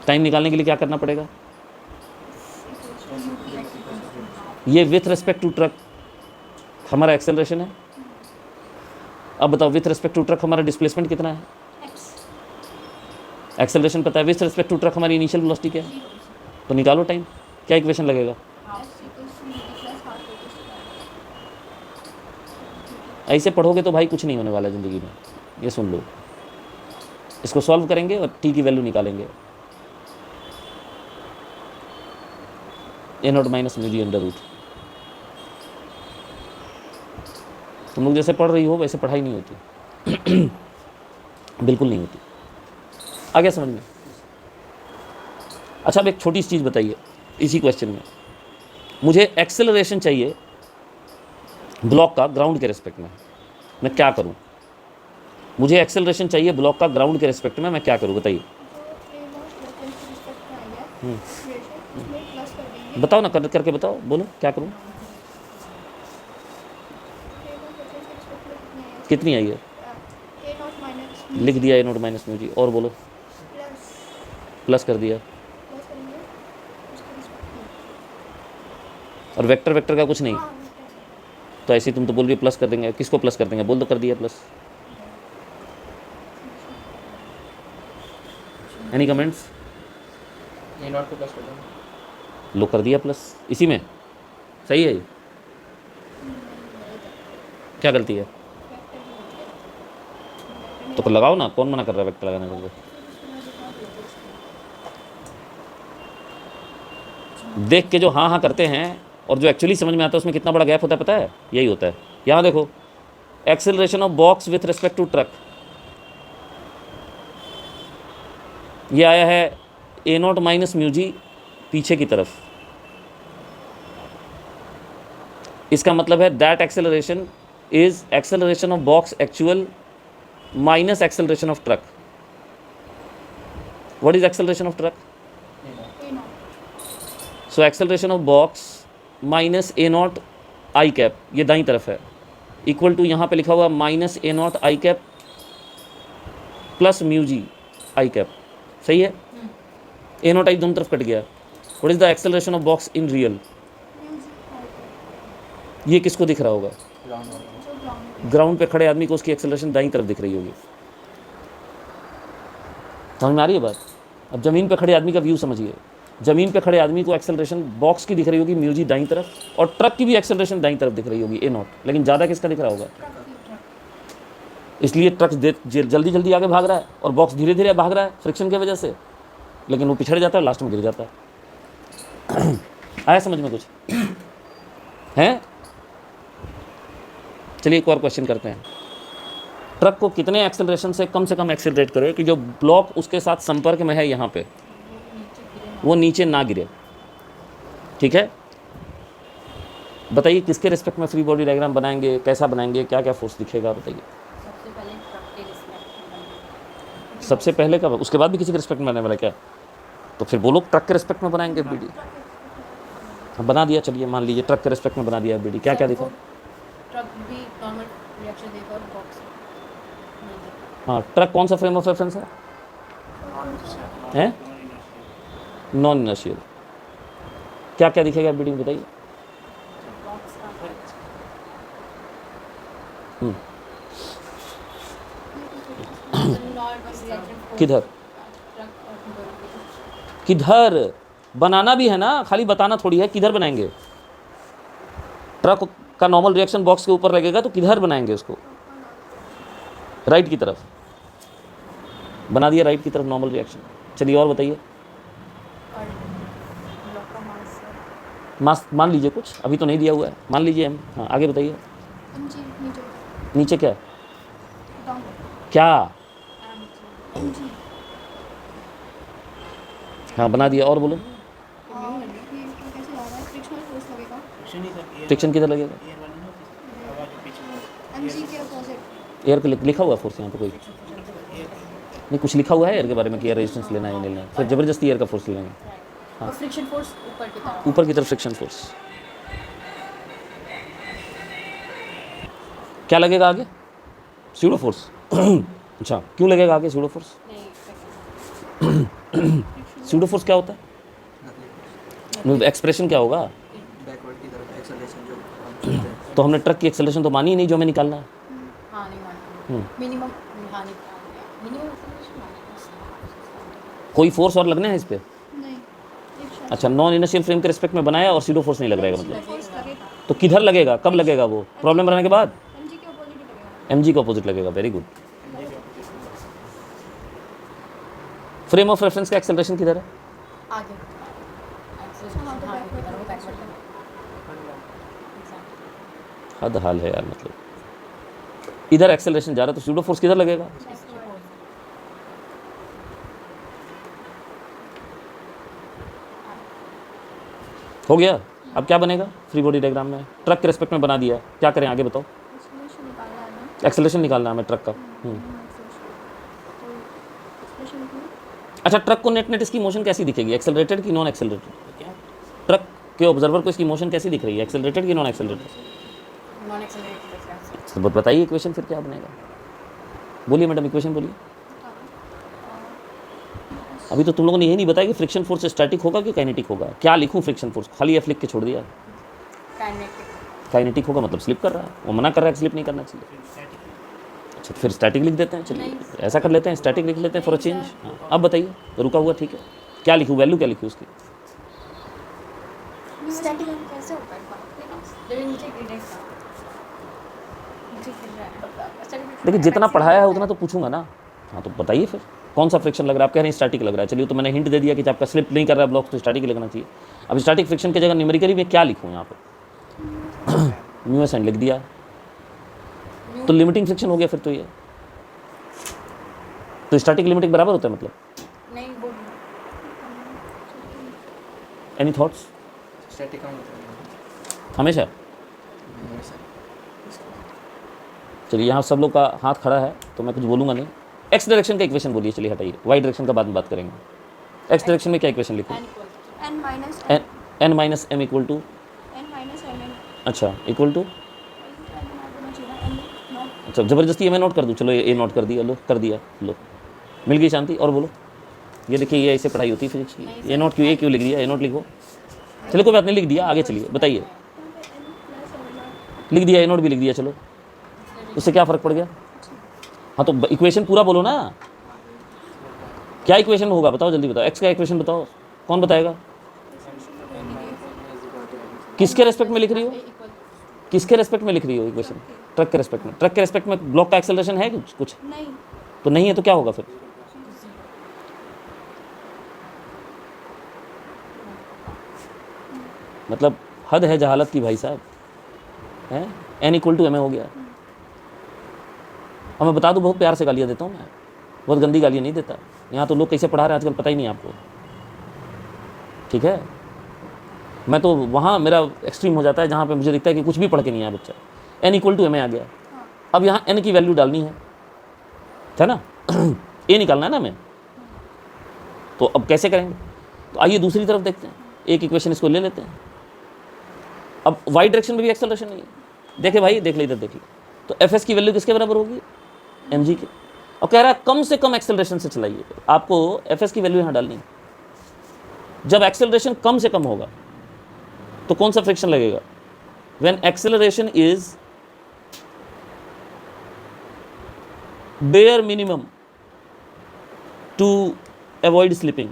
टाइम निकालने के लिए क्या करना पड़ेगा? ये विथ रिस्पेक्ट टू ट्रक हमारा एक्सेलरेशन है। अब बताओ विथ रिस्पेक्ट टू ट्रक हमारा डिस्प्लेसमेंट कितना है? एक्सेलरेशन पता है, विथ रिस्पेक्ट टू ट्रक हमारी इनिशियल वेलोसिटी क्या है? तो निकालो टाइम, क्या इक्वेशन लगेगा? ऐसे पढ़ोगे तो भाई कुछ नहीं होने वाला ज़िंदगी में, ये सुन लो। इसको सॉल्व करेंगे और टी की वैल्यू निकालेंगे, a naught minus mu g under root. तुम लोग जैसे पढ़ रही हो वैसे पढ़ाई नहीं होती बिल्कुल नहीं होती। आ गया समझ में? अच्छा अब एक छोटी सी चीज़ बताइए इसी क्वेश्चन में, मुझे एक्सेलरेशन चाहिए ब्लॉक का ग्राउंड के रिस्पेक्ट में, मैं क्या करूं? मुझे एक्सेलरेशन चाहिए ब्लॉक का ग्राउंड के रिस्पेक्ट में, मैं क्या करूं बताइए? बताओ ना, करके बताओ, बोलो क्या करूं? कितनी आई है? लिख दिया ए नॉट माइनस म्यू जी, और बोलो। प्लस कर दिया, और वेक्टर वेक्टर का कुछ नहीं, तो ऐसे तुम तो बोल रही हो प्लस कर देंगे, किसको प्लस कर देंगे? बोल दो कर दिया plus. Any comments? A not को प्लस कर देंगे। लो कर दिया प्लस, इसी में सही है ये? क्या गलती है? तो लगाओ ना, कौन मना कर रहा है वेक्टर लगाने को? देख के जो हाँ हाँ करते हैं और जो एक्चुअली समझ में आता है उसमें कितना बड़ा गैप होता है पता है? यही होता है। यहाँ देखो, acceleration of box with respect to truck, ये आया है a naught minus mu g पीछे की तरफ। इसका मतलब है that acceleration is acceleration of box actual minus acceleration of truck. What is acceleration of truck? So acceleration of box minus a naught i cap, ये दाईं तरफ है, इक्वल टू यहाँ पे लिखा हुआ minus a naught i cap plus mu g i cap. सही है? ए नॉट आई दोनों तरफ कट गया। What is the acceleration of box in real? ये किसको दिख रहा होगा? ग्राउंड पे खड़े आदमी को उसकी एक्सेलरेशन दाईं तरफ दिख रही होगी। समझ में आ रही है बात? अब ज़मीन पे खड़े आदमी का व्यू समझिए। ज़मीन पे खड़े आदमी को एक्सेलरेशन बॉक्स की दिख रही होगी म्यू जी दाईं तरफ, और ट्रक की भी एक्सेलरेशन दाईं तरफ दिख रही होगी ए नॉट, लेकिन ज़्यादा किसका दिख रहा होगा? इसलिए ट्रक जल्दी जल्दी आगे भाग रहा है और बॉक्स धीरे धीरे भाग रहा है फ्रिक्शन की वजह से, लेकिन वो पिछड़ जाता है, लास्ट में गिर जाता है। आया समझ में कुछ? हैं? चलिए एक और क्वेश्चन करते हैं। ट्रक को कितने एक्सेलरेशन से कम एक्सेलरेट करे कि जो ब्लॉक उसके साथ संपर्क में है यहाँ पे वो नीचे ना गिरे? ठीक है, बताइए किसके रिस्पेक्ट में फ्री बॉडी डायग्राम बनाएंगे, कैसा बनाएंगे, क्या क्या फोर्स दिखेगा बताइए? सबसे पहले का, उसके बाद भी किसी के रिस्पेक्ट में बनाने वाला क्या? तो फिर बोलो ट्रक के रिस्पेक्ट में बनाएंगे बीडी। बना दिया, चलिए मान लीजिए ट्रक के रिस्पेक्ट में बना दिया बीडी। क्या क्या दिखा? ट्रक भी नॉर्मल रिएक्शन देगा और बॉक्स। हाँ, ट्रक कौन सा फ्रेम ऑफ रेफरेंस है? Non inertial. क्या क्या दिखेगा बीडी में बताइए? किधर किधर बनाना भी है ना, खाली बताना थोड़ी है। किधर बनाएंगे? ट्रक का नॉर्मल रिएक्शन बॉक्स के ऊपर लगेगा तो किधर बनाएंगे उसको? राइट की तरफ बना दिया, राइट की तरफ नॉर्मल रिएक्शन। चलिए और बताइए। और ब्लॉक का मास मास मान लीजिए, कुछ अभी तो नहीं दिया हुआ है, मान लीजिए हम। हाँ आगे बताइए। mg नीचे नीचे क्या है? डाउन क्या? mg हाँ बना दिया, और बोलो। ये कैसे जा रहा है? फ्रिक्शनल फोर्स लगेगा फ्रिक्शन किधर लगेगा? mg के अपोजिट। एयर का लिखा हुआ है फोर्स यहाँ पे? कोई नहीं, कुछ लिखा हुआ है एयर के बारे में कि एयर रेजिस्टेंस लेना है या नहीं लेना है? फिर ज़बरदस्ती एयर का फोर्स ले लेंगे। और फ्रिक्शन फोर्स ऊपर की तरफ। ऊपर की तरफ फ्रिक्शन फोर्स क्या लगेगा आगे? Pseudo force. अच्छा, क्यों लगेगा आगे स्यूडो फोर्स? स्यूडो फोर्स क्या होता है? एक्सप्रेशन क्या होगा? बैकवर्ड की तरफ एक्सेलरेशन जो हम चलते हैं। तो हमने ट्रक की एक्सेलरेशन तो मानी ही नहीं जो हमें निकालना है। हाँ नहीं मानती। हम्म। मिनिमम हाँ निकाल दिया। मिनिमम एक्सेलरेशन कोई फोर्स और लगना है इस पे? नहीं एक शॉट अच्छा, नॉन इनर्शियल फ्रेम के रिस्पेक्ट में बनाया और स्यूडो फोर्स नहीं लग रहेगा मतलब? फोर्स लगेगा तो किधर लगेगा, कब लगेगा वो? प्रॉब्लम बनाने के बाद? mg के अपोजिट ही लगेगा। एम जी का अपोजिट लगेगा। Very good. Frame of reference का एक्सेलरेशन किधर है? आगे एक्सेलरेशन हाँ, तो हाँ backward इधर वो direction। बैकवर्ड हद हाल है यार, मतलब इधर एक्सेलरेशन जा रहा है तो स्यूडो फोर्स किधर लगेगा? हो गया। अब क्या बनेगा फ्री बॉडी डायग्राम में? ट्रक के रेस्पेक्ट में बना दिया, क्या करें आगे बताओ? एक्सप्रेशन निकालना है ना। एक्सेलरेशन निकालना है हमें ट्रक का। तो एक्सप्रेशन लिखूं अच्छा, ट्रक को नेट नेट इसकी मोशन कैसी दिखेगी? एक्सेलरेटेड की नॉन एक्सेलरेटेड? ट्रक के ऑब्जर्वर को इसकी मोशन कैसी दिख रही है? एक्सेलरेटेड की नॉन एक्सेलरेटेड? नॉन एक्सेलरेटेड तो बताइए इक्वेशन फिर क्या बनेगा? बोलिए मैडम, इक्वेशन बोलिए। अभी तो तुम लोगों ने ये नहीं बताया कि फ्रिक्शन फोर्स स्टैटिक होगा कि काइनेटिक होगा। क्या लिखूं फ्रिक्शन फोर्स? खाली एफ लिख के छोड़ दिया। काइनेटिक काइनेटिक होगा मतलब स्लिप कर रहा है, वो मना कर रहा है कि स्लिप नहीं करना चाहिए। अच्छा फिर स्टैटिक लिख देते हैं। चलिए ऐसा कर लेते हैं, स्टैटिक लिख लेते हैं फॉर अ चेंज। हाँ अब बताइए, रुका हुआ ठीक है। क्या लिखूँ, वैल्यू क्या लिखूँ उसकी? स्टैटिक कैसे होता है? जब नीचे ग्रेडेड था नीचे गिर रहा है स्टैटिक। देखिए जितना पढ़ाया है उतना तो पूछूंगा ना। हाँ तो बताइए फिर कौन सा फ्रिक्शन लग रहा है? आप कह रहे हैं स्टैटिक लग रहा है। चलिए तो मैंने हिंट दे दिया कि जब आपका स्लिप नहीं कर रहा है ब्लॉक तो स्टैटिक ही लगना चाहिए। अब स्टैटिक फ्रिक्शन की जगह न्यूमेरिकली में क्या लिखूँ यहाँ पर? म्यू एस एन लिख दिया तो लिमिटिंग फ्रिक्शन हो गया फिर तो ये। तो स्टैटिक लिमिटिंग बराबर होता है मतलब? नहीं वो एनी थॉट्स? स्टैटिक का मतलब हमेशा? हमेशा चलिए यहाँ सब लोग का हाथ खड़ा है तो मैं कुछ बोलूँगा नहीं। एक्स डायरेक्शन का इक्वेशन बोलिए। चलिए हटाइए, वाई डायरेक्शन का बाद में बात करेंगे। एक्स डायरेक्शन में क्या इक्वेशन लिखूँ? n equal n minus n minus m equal to n minus m n अच्छा इक्वल टू n होना चाहिए ना n नॉट अच्छा ज़बरदस्ती ये मैं नोट कर दूँ। चलो ये नोट कर दिया, लो कर दिया, लो मिल गई शांति। और बोलो, ये देखिए ये ऐसे पढ़ाई होती है फिजिक्स की। ये नोट क्यों, ये क्यों लिख दिया? ये नोट लिखो। चलो कोई बात नहीं, लिख दिया, आगे चलिए बताइए। लिख दिया, ये नोट भी लिख दिया। चलो उससे क्या फ़र्क पड़ गया? हाँ तो इक्वेशन पूरा बोलो ना। क्या इक्वेशन होगा बताओ, जल्दी बताओ। एक्स का इक्वेशन बताओ, कौन बताएगा? किसके रेस्पेक्ट में लिख रही हो? इक्वल किसके रेस्पेक्ट में लिख रही हो इक्वेशन? ट्रक के रेस्पेक्ट में। ट्रक के रेस्पेक्ट में ब्लॉक का एक्सेलरेशन है कुछ? नहीं तो नहीं है तो क्या होगा फिर? मतलब हद है जहालत की भाई साहब, है। एन इक्वल टू एम हो गया। और मैं बता दूं बहुत प्यार से गालियाँ देता हूँ मैं, बहुत गंदी गालियाँ नहीं देता। यहाँ तो लोग कैसे पढ़ा रहे हैं आजकल पता ही नहीं आपको, ठीक है। मैं तो वहाँ मेरा एक्सट्रीम हो जाता है जहाँ पे मुझे दिखता है कि कुछ भी पढ़ के नहीं आया बच्चा। एन इक्वल टू एम आ गया। अब यहाँ एन की वैल्यू डालनी है ना ए निकालना है ना हमें। तो अब कैसे करेंगे? तो आइए दूसरी तरफ देखते हैं। एक इक्वेशन इसको ले लेते हैं। अब वाई डायरेक्शन में भी एक्सेलरेशन नहीं है। देखे भाई, देख ले इधर, देखिए। तो एफ एस की वैल्यू किसके बराबर होगी? एम जी के। और कह रहा है कम से कम एक्सेलरेशन से चलाइए। आपको एफ एस की वैल्यू यहाँ डालनी है। जब एक्सेलरेशन कम से कम होगा तो कौन सा फ्रिक्शन लगेगा? When acceleration is bare minimum to avoid slipping,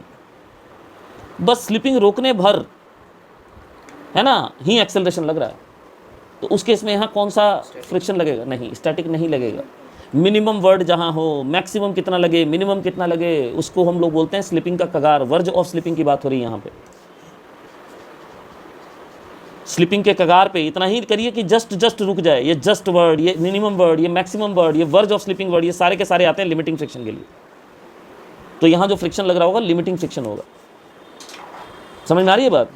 बस स्लिपिंग रोकने भर है ना ही एक्सेलरेशन लग रहा है। तो उस केस में यहाँ कौन सा फ्रिक्शन लगेगा? नहीं, स्टैटिक नहीं लगेगा। मिनिमम वर्ड जहाँ हो, मैक्सिमम कितना लगे, मिनिमम कितना लगे, उसको हम लोग बोलते हैं स्लिपिंग का कगार। वर्ज ऑफ स्लिपिंग की बात हो रही है यहाँ पे। स्लिपिंग के कगार पे इतना ही करिए कि जस्ट रुक जाए। ये जस्ट वर्ड, ये मिनिमम वर्ड, ये मैक्सिमम वर्ड, ये वर्ज ऑफ स्लिपिंग वर्ड, ये सारे के सारे आते हैं लिमिटिंग फ्रिक्शन के लिए। तो यहाँ जो फ्रिक्शन लग रहा होगा लिमिटिंग फ्रिक्शन होगा। समझ में आ रही है बात?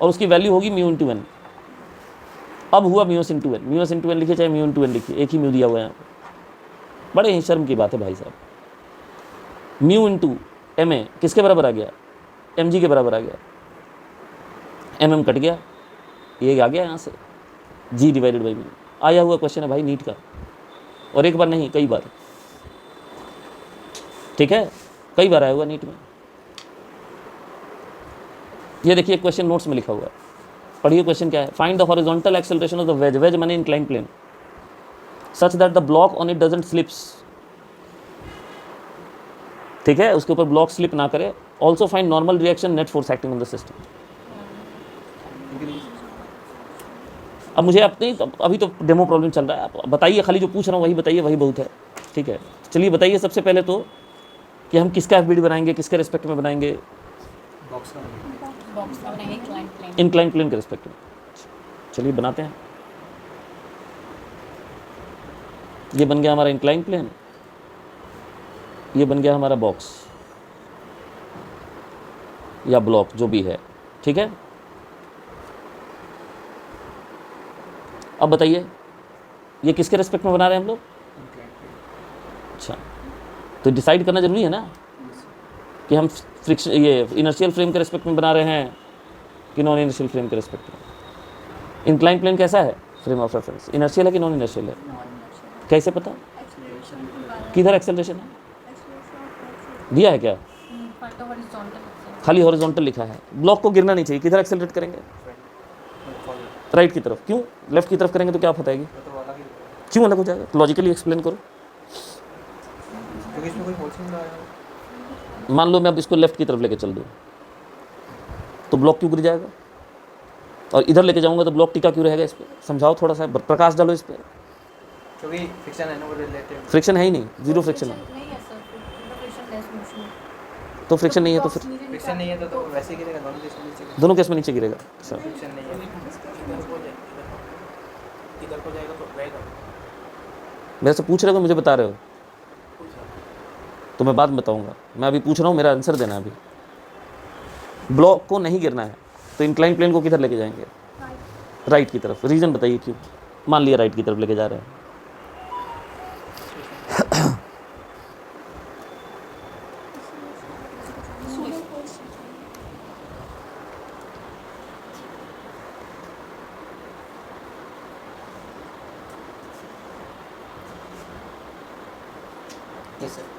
और उसकी वैल्यू होगी म्यू इंटू एन। अब हुआ mu into n, mu into n लिखिए चाहे म्यू इंटू एन लिखिए, एक ही म्यू दिया हुआ है यहाँ पे। बड़े ही शर्म की बात है भाई साहब। म्यू इंटू एम ए किसके बराबर आ गया? एम जी के बराबर आ गया। एम एम कट गया, ये आ गया यहाँ से जी डिवाइडेड बाई म्यू। आया हुआ क्वेश्चन है भाई नीट का, और एक बार नहीं कई बार, ठीक है, कई बार आया हुआ नीट में। ये देखिए क्वेश्चन नोट्स में लिखा हुआ है, पढ़िए क्वेश्चन क्या है। Find the horizontal acceleration of the wedge, wedge माने incline plane, such that the block on it doesn't slips. ठीक है, उसके ऊपर ब्लॉक स्लिप ना करे। Also find normal reaction net force acting on the system. अब मुझे अभी तो डेमो प्रॉब्लम चल रहा है, आप बताइए, खाली जो पूछ रहा हूँ वही बताइए, वही बहुत है। ठीक है, चलिए बताइए सबसे पहले तो कि हम किसका एफबीडी बनाएंगे, किसके रेस्पेक्ट में बनाएंगे? बॉक्स का इंक्लाइन प्लेन के रेस्पेक्ट में। चलिए बनाते हैं। ये बन गया हमारा इंक्लाइन प्लेन, ये बन गया हमारा बॉक्स या ब्लॉक जो भी है। ठीक है, अब बताइए ये किसके रेस्पेक्ट में बना रहे हैं हम लोग? अच्छा, तो डिसाइड करना जरूरी है ना कि हम फ्रिक्शन ये इनर्शियल फ्रेम के रेस्पेक्ट में बना रहे हैं कि नॉन इनर्शियल फ्रेम के रेस्पेक्ट में। इंक्लाइन प्लेन कैसा है फ्रेम ऑफ रेफरेंस? इनर्शियल है कि नॉन इनर्शियल है? कैसे पता? किधर एक्सेलरेशन है दिया है क्या? खाली हॉरिजॉन्टल लिखा है, ब्लॉक को गिरना नहीं चाहिए। किधर एक्सेलरेट करेंगे? राइट की तरफ। क्यों? लेफ्ट की तरफ करेंगे तो क्या आप बताएगी? क्यों अलग हो जाएगा? लॉजिकली एक्सप्लेन करो। क्योंकि इसमें कोई फोर्स नहीं आया। मान लो मैं अब इसको लेफ्ट की तरफ लेके चल दूँ तो ब्लॉक क्यों गिर जाएगा? और इधर लेके जाऊंगा तो ब्लॉक टिका क्यों रहेगा? इस पर समझाओ, थोड़ा सा प्रकाश डालो इस पर। क्योंकि फ्रिक्शन है ना, वो रिलेटिव। फ्रिक्शन है ही नहीं, जीरो फ्रिक्शन है। नहीं है सर, फ्रिक्शन लेस मोशन। तो फ्रिक्शन नहीं है तो फिर फ्रिक्शन नहीं है तो वैसे ही गिरेगा, दोनों केस में नीचे। दोनों केस में नीचे गिरेगा। अच्छा, फ्रिक्शन नहीं है, इधर को जाएगा तो रहेगा। मेरे से पूछ रहे हो, मुझे बता रहे हो तो मैं बाद में बताऊंगा। मैं अभी पूछ रहा हूँ, मेरा आंसर देना है अभी। ब्लॉक को नहीं गिरना है तो इंक्लाइन प्लेन को किधर लेके जाएंगे? राइट की तरफ। रीज़न बताइए क्यों? मान लिया राइट की तरफ लेके जा रहे हैं। Yes sir.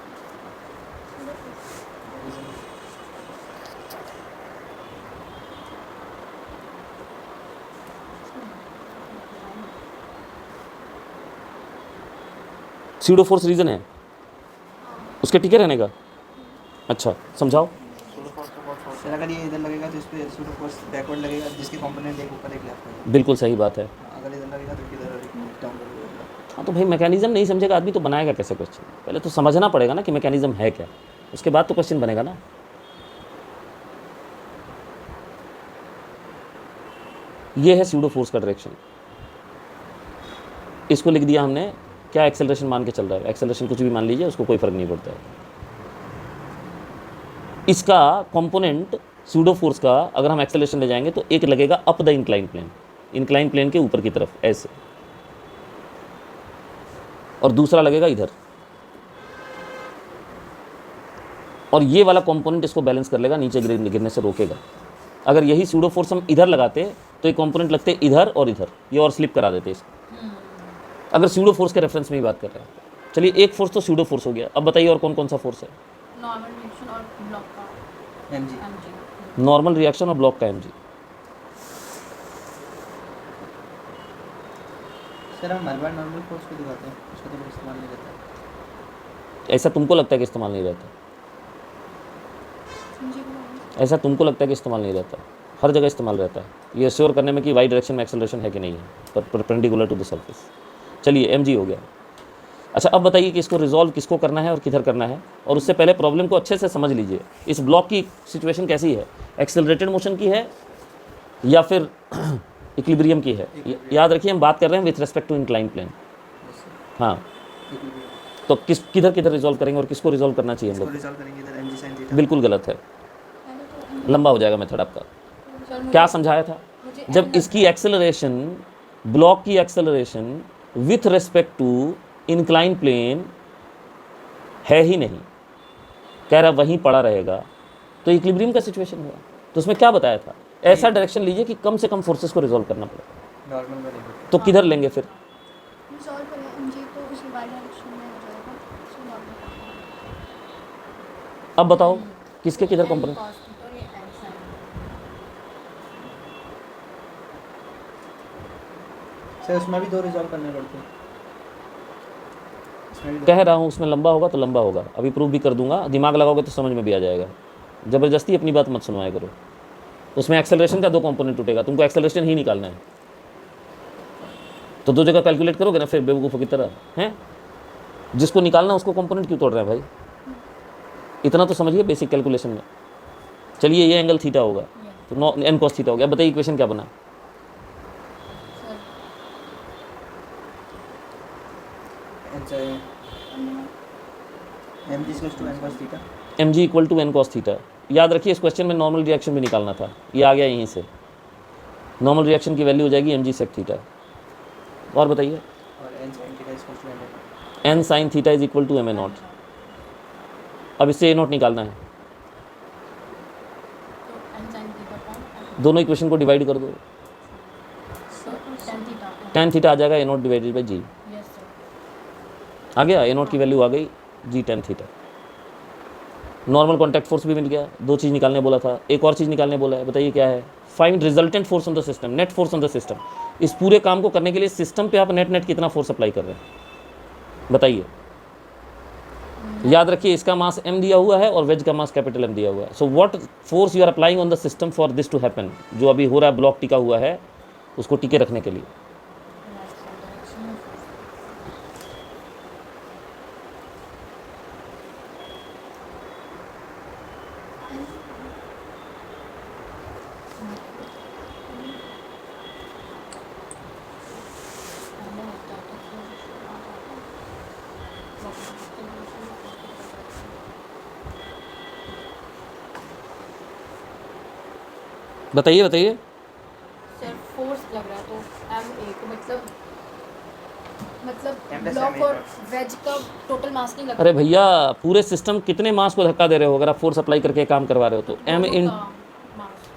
SIDO force reason है उसके टिके रहने का। अच्छा समझाओ। सर अगर ये इधर लगेगा तो इस पे सूडो फोर्स बैकवर्ड लगेगा, जिसके कंपोनेंट एक ऊपर एक लेफ्ट में। बिल्कुल सही बात है। अगर इधर लगेगा तो किधर डाउन लगेगा। हाँ तो भाई मैकेनिज्म नहीं समझेगा आदमी तो बनाएगा कैसे क्वेश्चन? पहले तो समझना पड़ेगा ना कि मैकेनिज्म है क्या, उसके बाद तो क्वेश्चन बनेगा ना। ये है स्यूडो फोर्स का डायरेक्शन। इसको लिख दिया हमने, क्या एक्सेलरेशन मान के चल रहा है? एक्सेलरेशन कुछ भी मान लीजिए, उसको कोई फर्क नहीं पड़ता है। इसका कंपोनेंट स्यूडो फोर्स का अगर हम एक्सेलरेशन ले जाएंगे तो एक लगेगा up the incline plane, incline plane के ऊपर की तरफ ऐसे, और दूसरा लगेगा इधर, और ये वाला कंपोनेंट इसको बैलेंस कर लेगा, नीचे गिरने से रोकेगा। अगर यही स्यूडो फोर्स हम इधर लगाते तो ये कंपोनेंट लगते इधर और इधर, ये और स्लिप करा देते इसको। अगर स्यूडो फोर्स के रेफरेंस में ही बात कर रहे हैं। चलिए एक फोर्स तो स्यूडो फोर्स हो गया, अब बताइए और कौन कौन सा फोर्स है? नॉर्मल रिएक्शन और ब्लॉक का एमजी। एमजी। नॉर्मल रिएक्शन और ब्लॉक का एमजी। सर हम हर बार नॉर्मल फोर्स को दिखाते हैं, उसका तो इस्तेमाल नहीं करता। ऐसा तुमको लगता है कि इस्तेमाल नहीं रहता? ऐसा तुमको लगता है कि इस्तेमाल नहीं रहता? हर जगह इस्तेमाल रहता है ये श्योर करने में कि वाई डायरेक्शन में एक्सेलरेशन है कि नहीं है, परपेंडिकुलर टू द सरफेस। चलिए एम जी हो गया। अच्छा अब बताइए कि इसको रिजॉल्व किसको करना है और किधर करना है, और उससे पहले प्रॉब्लम को अच्छे से समझ लीजिए। इस ब्लॉक की सिचुएशन कैसी है, एक्सेलरेटेड मोशन की है या फिर इक्विलिब्रियम की है। याद रखिए हम बात कर रहे हैं with respect to incline plane. हाँ, तो किधर किधर रिजॉल्व करेंगे और किसको रिजॉल्व करना चाहिए हम इसको लोग? रिजॉल्व करेंगे इधर mg sin थीटा। बिल्कुल गलत है, पहले तो लंबा हो जाएगा मेथड आपका। सर मुझे क्या समझाया था? मुझे जब इसकी एक्सेलरेशन, ब्लॉक की acceleration with respect to incline plane है ही नहीं, कह रहा वहीं पड़ा रहेगा, तो इक्विलिब्रियम का सिचुएशन हुआ। तो उसमें क्या बताया था, ऐसा डायरेक्शन लीजिए कि कम से कम फोर्सेस को रिजॉल्व करना पड़े। नॉर्मल में नहीं तो किधर लेंगे फिर? सॉल्व करें mg तो उसी y डायरेक्शन में हो जाएगा, इसको नॉर्मल। अब बताओ किसके किधर कंपोनेंट? cos थीटा और ये n sin। सर उसमें भी 2 रिजॉल्व करने पड़ते हैं, इसमें भी दो। कह रहा हूँ उसमें लंबा होगा तो लंबा होगा, अभी प्रूव भी कर दूंगा, दिमाग लगाओगे तो समझ में भी आ जाएगा। ज़बरदस्ती अपनी बात मत सुनवाया करो। उसमें एक्सेलरेशन का 2 कंपोनेंट टूटेगा, तुमको एक्सेलरेशन ही निकालना है, तो 2 जगह कैलकुलेट करोगे ना फिर बेवकूफ़ों की तरह हैं। जिसको निकालना उसको कंपोनेंट क्यों तोड़ रहे हैं भाई? इतना तो समझिए बेसिक कैलकुलेशन में। चलिए ये एंगल थीटा होगा तो नो एन कॉस थीटा हो गया। बताइए इक्वेशन क्या बना? Sir mg equals to n cos theta. M g equal to n cos theta. याद रखिए इस क्वेश्चन में नॉर्मल रिएक्शन भी निकालना था, ये आ गया यहीं से। नॉर्मल रिएक्शन की वैल्यू हो जाएगी एम जी सेक थीटा। और बताइए और n sin theta equals to n n sine theta is equal to m A naught. अब इससे ए नॉट निकालना है, तो n sin थीटा अपॉन दोनों इक्वेशन को डिवाइड कर दो, tan थीटा। टेन थीटा आ जाएगा a naught divided by g. Yes sir. आ गया, ए नॉट की वैल्यू आ गई g tan theta. Normal contact force भी मिल गया। 2 चीज़ निकालने बोला था, एक और चीज़ निकालने बोला है, बताइए क्या है? Find resultant force on the system, net force on the system. इस पूरे काम को करने के लिए सिस्टम पे आप नेट कितना फोर्स अप्लाई कर रहे हैं बताइए। याद रखिए इसका मास m दिया हुआ है और वेज का मास कैपिटल M दिया हुआ है। So what force you are applying on the system for this to happen, जो अभी हो रहा है ब्लॉक टिका हुआ है उसको टिके रखने के लिए। बताइए बताइए। सर फोर्स लग रहा है तो m a को मतलब M plus ब्लॉक M और वेज का टोटल मास नहीं लग अरे भैया पूरे सिस्टम कितने मास को धक्का दे रहे हो अगर आप फोर्स अप्लाई करके काम करवा रहे हो तो m in mass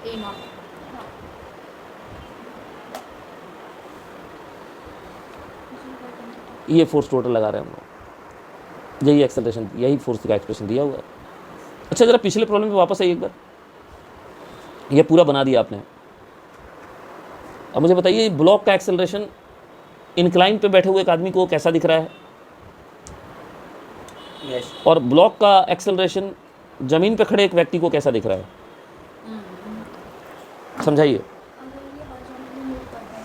a not. ये फोर्स टोटल लगा रहे हैं हम लोग, यही एक्सेलरेशन, यही फोर्स का एक्सप्रेशन दिया हुआ है। अच्छा ज़रा पिछले प्रॉब्लम पे वापस आइए एक बार, ये पूरा बना दिया आपने। अब मुझे बताइए ब्लॉक का एक्सेलरेशन इंक्लाइन पे बैठे हुए एक आदमी को कैसा दिख रहा है, यस और ब्लॉक का एक्सेलरेशन ज़मीन पे खड़े एक व्यक्ति को कैसा दिख रहा है? समझाइए। अगर ये हॉरिजॉन्टली मूव करता है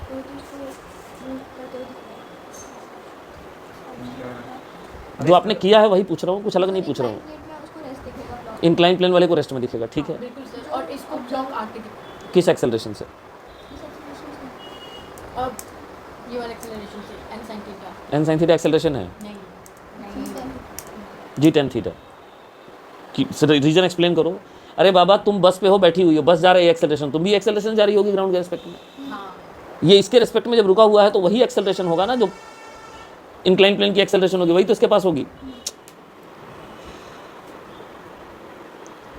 तो इसको मूव करते हुए दिख रहा है। जो आपने किया है वही पूछ रहा हूँ, कुछ अलग नहीं पूछ रहा हूँ। प्लेट में उसको रेस्ट दिखेगा ब्लॉक। इंक्लाइन प्लेन वाले को रेस्ट में दिखेगा, ठीक है। बिल्कुल सर। और इसको ब्लॉक आके दिख- किस एक्सेलरेशन से? अब ये वाला एक्सेलरेशन से n sin theta. N sine theta acceleration है नहीं नहीं जी टेन थीटा की रीजन एक्सप्लेन करो। अरे बाबा तुम बस पे हो, बैठी हुई हो, बस जा रही है एक्सेलरेशन, तुम भी एक्सेलरेशन जा रही होगी ग्राउंड के रिस्पेक्ट में। हाँ ये इसके रिस्पेक्ट में जब रुका हुआ है तो वही एक्सेलरेशन होगा ना जो इंक्लाइन प्लेन की एक्सेलरेशन होगी, वही तो इसके पास होगी।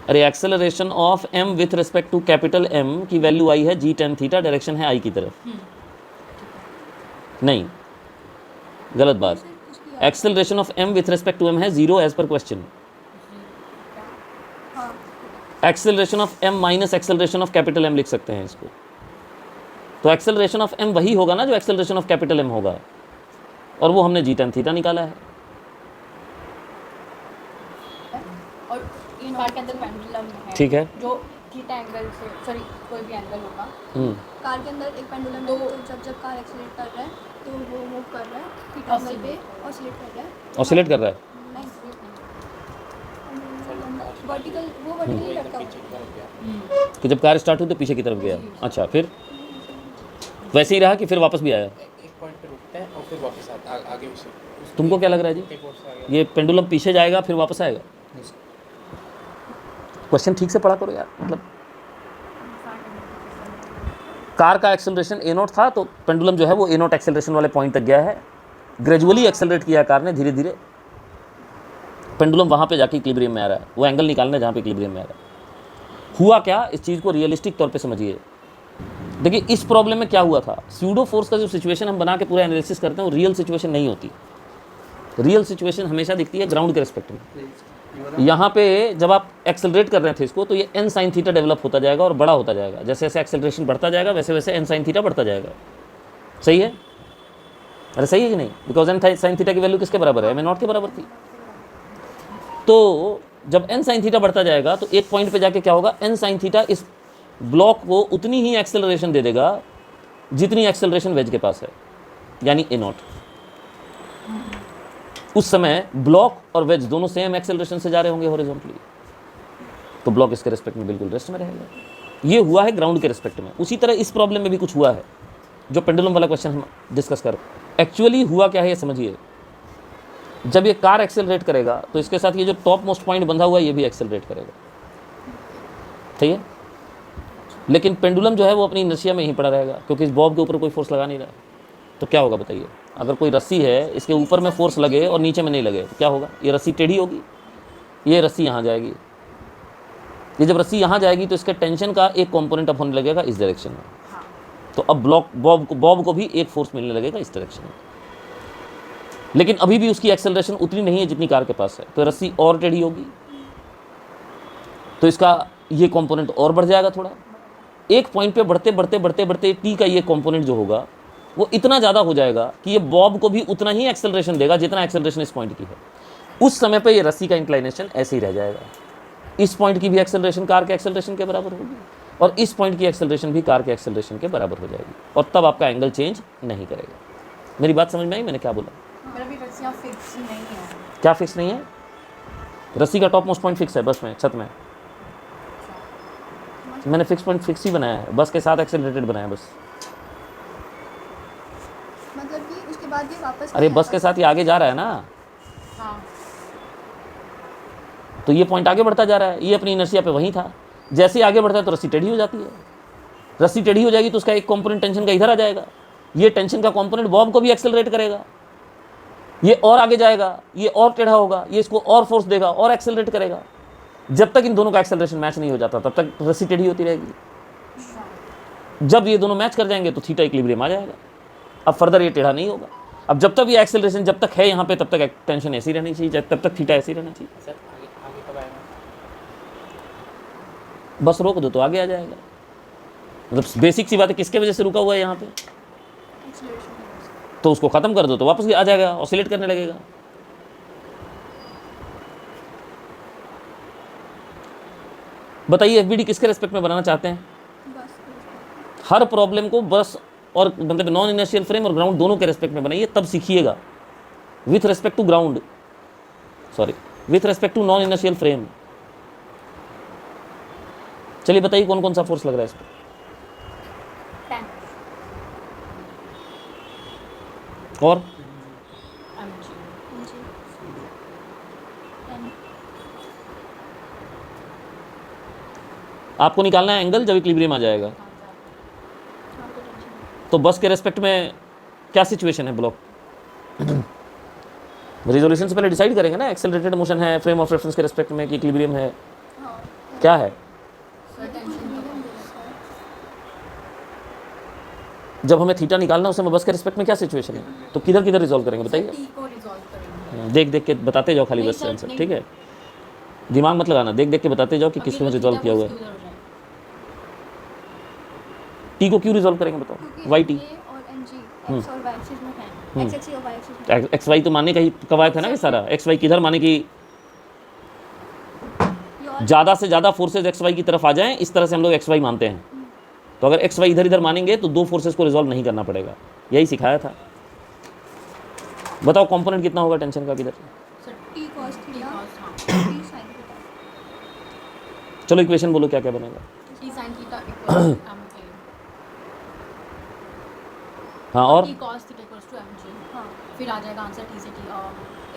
अरे acceleration of m with respect to capital M की वैल्यू आई है जी टेन थीटा, डायरेक्शन है I की तरफ। नहीं, गलत बात। Acceleration of m with respect to m है 0 as per question. Acceleration of m minus acceleration of capital M लिख सकते हैं इसको। तो एक्सेलरेशन ऑफ m वही होगा ना जो एक्सेलरेशन ऑफ कैपिटल M होगा, और वो हमने जी टेन थीटा निकाला है। और ये कार के अंदर पेंडुलम है, ठीक है। जो थीटा एंगल से, सॉरी कोई भी एंगल होगा, कार के अंदर एक पेंडुलम है, तो जब कार एक्सीलरेट कर रहा है तो वो मूव कर रहा है थीटा एंगल पे, ऑसिलेट कर रहा है। ऑसिलेट कर रहा है। वर्टिकल, वो वर्टिकली लटका हुआ है। कि जब कार स्टार्ट हुई तो पीछे की तरफ गया। अच्छा, फिर वैसे ही रहा कि फिर वापस भी आया? एक पॉइंट पे रुकता है और फिर वापस आता है आगे से। तुमको क्या लग रहा है जी? एक और से आगे। ये पेंडुलम पीछे जाएगा फिर वापस आएगा? क्वेश्चन ठीक से पढ़ा करो यार। मतलब कार का एक्सेलरेशन ए नॉट था, तो पेंडुलम जो है वो ए नॉट एक्सेलरेशन वाले पॉइंट तक गया है। ग्रेजुअली एक्सेलरेट किया कार ने, धीरे धीरे पेंडुलम वहाँ पे जाके इक्विलिब्रियम में आ रहा है। वो एंगल निकालना है जहाँ पे इक्विलिब्रियम में आ रहा है। हुआ क्या, इस चीज़ को रियलिस्टिक तौर पे समझिए। देखिए इस प्रॉब्लम में क्या हुआ था, स्यूडो फोर्स का जो सिचुएशन हम बना के पूरा एनालिसिस करते हैं वो रियल सिचुएशन नहीं होती। रियल सिचुएशन हमेशा दिखती है ग्राउंड के रिस्पेक्ट में। यहाँ पे जब आप एक्सेलरेट कर रहे थे इसको, तो ये एन साइन थीटा डेवलप होता जाएगा और बड़ा होता जाएगा। जैसे जैसे एक्सेलरेशन बढ़ता जाएगा वैसे वैसे एन साइन थीटा बढ़ता जाएगा। सही है? अरे सही है कि नहीं? बिकॉज एन साइन थीटा की वैल्यू किसके बराबर है? एम नॉट के बराबर थी। तो जब एन साइन थीटा बढ़ता जाएगा तो एक पॉइंट पे जाके क्या होगा, एन साइन थीटा इस ब्लॉक को उतनी ही एक्सेलरेशन दे देगा जितनी एक्सेलरेशन वेज के पास है, यानी ए नॉट। उस समय ब्लॉक और वेज दोनों सेम एक्सेलरेशन से जा रहे होंगे हॉरिजॉन्टली, तो ब्लॉक इसके रेस्पेक्ट में बिल्कुल रेस्ट में रहेगा। ये हुआ है ग्राउंड के रेस्पेक्ट में। उसी तरह इस प्रॉब्लम में भी कुछ हुआ है जो पेंडुलम वाला क्वेश्चन हम डिस्कस कर। एक्चुअली हुआ क्या है ये समझिए। जब ये कार एक्सेलरेट करेगा तो इसके साथ ये जो टॉप मोस्ट पॉइंट बंधा हुआ है ये भी एक्सेलरेट करेगा, ठीक है। लेकिन पेंडुलम जो है वो अपनी इनर्शिया में ही पड़ा रहेगा, क्योंकि इस बॉब के ऊपर कोई फोर्स लगा नहीं रहा है। तो क्या होगा बताइए? अगर कोई रस्सी है, इसके ऊपर में फोर्स लगे और नीचे में नहीं लगे तो क्या होगा? ये रस्सी टेढ़ी होगी, ये रस्सी यहाँ जाएगी। ये जब रस्सी यहाँ जाएगी तो इसके टेंशन का एक कंपोनेंट अब होने लगेगा इस डायरेक्शन में। तो अब बॉब को भी एक फोर्स मिलने लगेगा इस डायरेक्शन में। लेकिन अभी भी उसकी एक्सेलरेशन उतनी नहीं है जितनी कार के पास है, तो रस्सी और टेढ़ी होगी, तो इसका ये कंपोनेंट और बढ़ जाएगा थोड़ा। एक पॉइंट पे बढ़ते बढ़ते बढ़ते बढ़ते टी का ये कंपोनेंट जो होगा वो इतना ज़्यादा हो जाएगा कि ये बॉब को भी उतना ही एक्सेलरेशन देगा जितना एक्सेलरेशन इस पॉइंट की है। उस समय पे ये रस्सी का इंक्लाइनेशन ऐसे ही रह जाएगा। इस पॉइंट की भी एक्सेलरेशन कार के एक्सेलरेशन के बराबर होगी और इस पॉइंट की एक्सेलरेशन भी कार के एक्सेलरेशन के बराबर हो जाएगी, और तब आपका एंगल चेंज नहीं करेगा। मेरी बात समझ में आई मैंने क्या बोला? मेरा भी रस्सियाँ फिक्स नहीं है। क्या फिक्स नहीं है? रस्सी का टॉप मोस्ट पॉइंट फिक्स है बस में, छत में। मैंने फिक्स पॉइंट फिक्स ही बनाया है, बस के साथ एक्सेलरेटेड बनाया बस। मतलब कि उसके बाद ये वापस अरे नहीं बस के आता। साथ ये आगे जा रहा है ना, हाँ, तो ये पॉइंट आगे बढ़ता जा रहा है। ये अपनी इनर्शिया पे वहीं था। जैसे ही आगे बढ़ता है तो रस्सी टेढ़ी हो जाती है। रस्सी टेढ़ी हो जाएगी तो उसका एक कंपोनेंट टेंशन का इधर आ जाएगा। ये टेंशन का कंपोनेंट बॉब को भी एक्सेलरेट करेगा, ये और आगे जाएगा, ये और टेढ़ा होगा, ये इसको और फोर्स देगा और एक्सेलरेट करेगा। जब तक इन दोनों का एक्सेलरेशन मैच नहीं हो जाता तब तक रस्सी टेढ़ी होती रहेगी। जब ये दोनों मैच कर जाएंगे तो थीटा इक्विलिब्रियम आ जाएगा। अब फर्दर ये टेढ़ा नहीं होगा। अब जब तक ये एक्सेलरेशन जब तक है यहाँ पे तब तक टेंशन ऐसी रहनी चाहिए, तब तक थीटा ऐसी रहना चाहिए। सर आगे कब आएगा? बस रोक दो तो आगे आ जाएगा। मतलब बेसिक सी बात है, किसके वजह से रुका हुआ है यहाँ पे, तो उसको ख़त्म कर दो तो वापस आ जाएगा, ऑसिलेट करने लगेगा। बताइए एफबीडी किसके रेस्पेक्ट में बनाना चाहते हैं? बस हर प्रॉब्लम को बस और मतलब नॉन इनर्शियल फ्रेम और ग्राउंड दोनों के रेस्पेक्ट में बनाइए, तब सीखिएगा। With respect to ground, sorry with respect to non inertial frame. चलिए बताइए कौन कौन सा फोर्स लग रहा है इस पर? 10 और mg। जी आपको निकालना है एंगल जब इक्विलिब्रियम आ जाएगा। तो बस के रेस्पेक्ट में क्या सिचुएशन है ब्लॉक? रिजोल्यूशन से पहले डिसाइड करेंगे ना, एक्सेलरेटेड मोशन है फ्रेम ऑफ रेफरेंस के रेस्पेक्ट में कि इक्विलिब्रियम है, हाँ क्या है? जब हमें थीटा निकालना है उस समय बस के रिस्पेक्ट में क्या सिचुएशन है, तो किधर किधर रिजॉल्व करेंगे बताइए? टी को रिजॉल्व करेंगे। देख देख के बताते जाओ खाली नहीं बस सर, आंसर, नहीं। ठीक है? दिमाग मत लगाना, देख देख के बताते जाओ कि किस में रिजॉल्व किया हुआ है। टी को क्यों रिजॉल्व करेंगे बताओ? क्योंकि वाई टी A और mg x और y एक्सिस में है, x एक्सिस और y एक्सिस में एक्स वाई तो मानने का ही कवायद है ना कि सारा एक्स वाई किधर माने कि ये और ज़्यादा से ज़्यादा फोर्सेज एक्स वाई की तरफ आ जाएं, इस तरह से हम लोग एक्स वाई मानते हैं। तो अगर एक्स वाई इधर इधर मानेंगे तो दो फोर्सेज को रिजॉल्व नहीं करना पड़ेगा, यही सिखाया था। बताओ कंपोनेंट कितना होगा टेंशन का किधर? Sir T cos T theta cos हाँ टी साइन थीटा। चलो इक्वेशन बोलो क्या क्या बनेगा। T sine theta equals m के हाँ और T cos theta equals to m g. हाँ फिर आ जाएगा आंसर टी से टी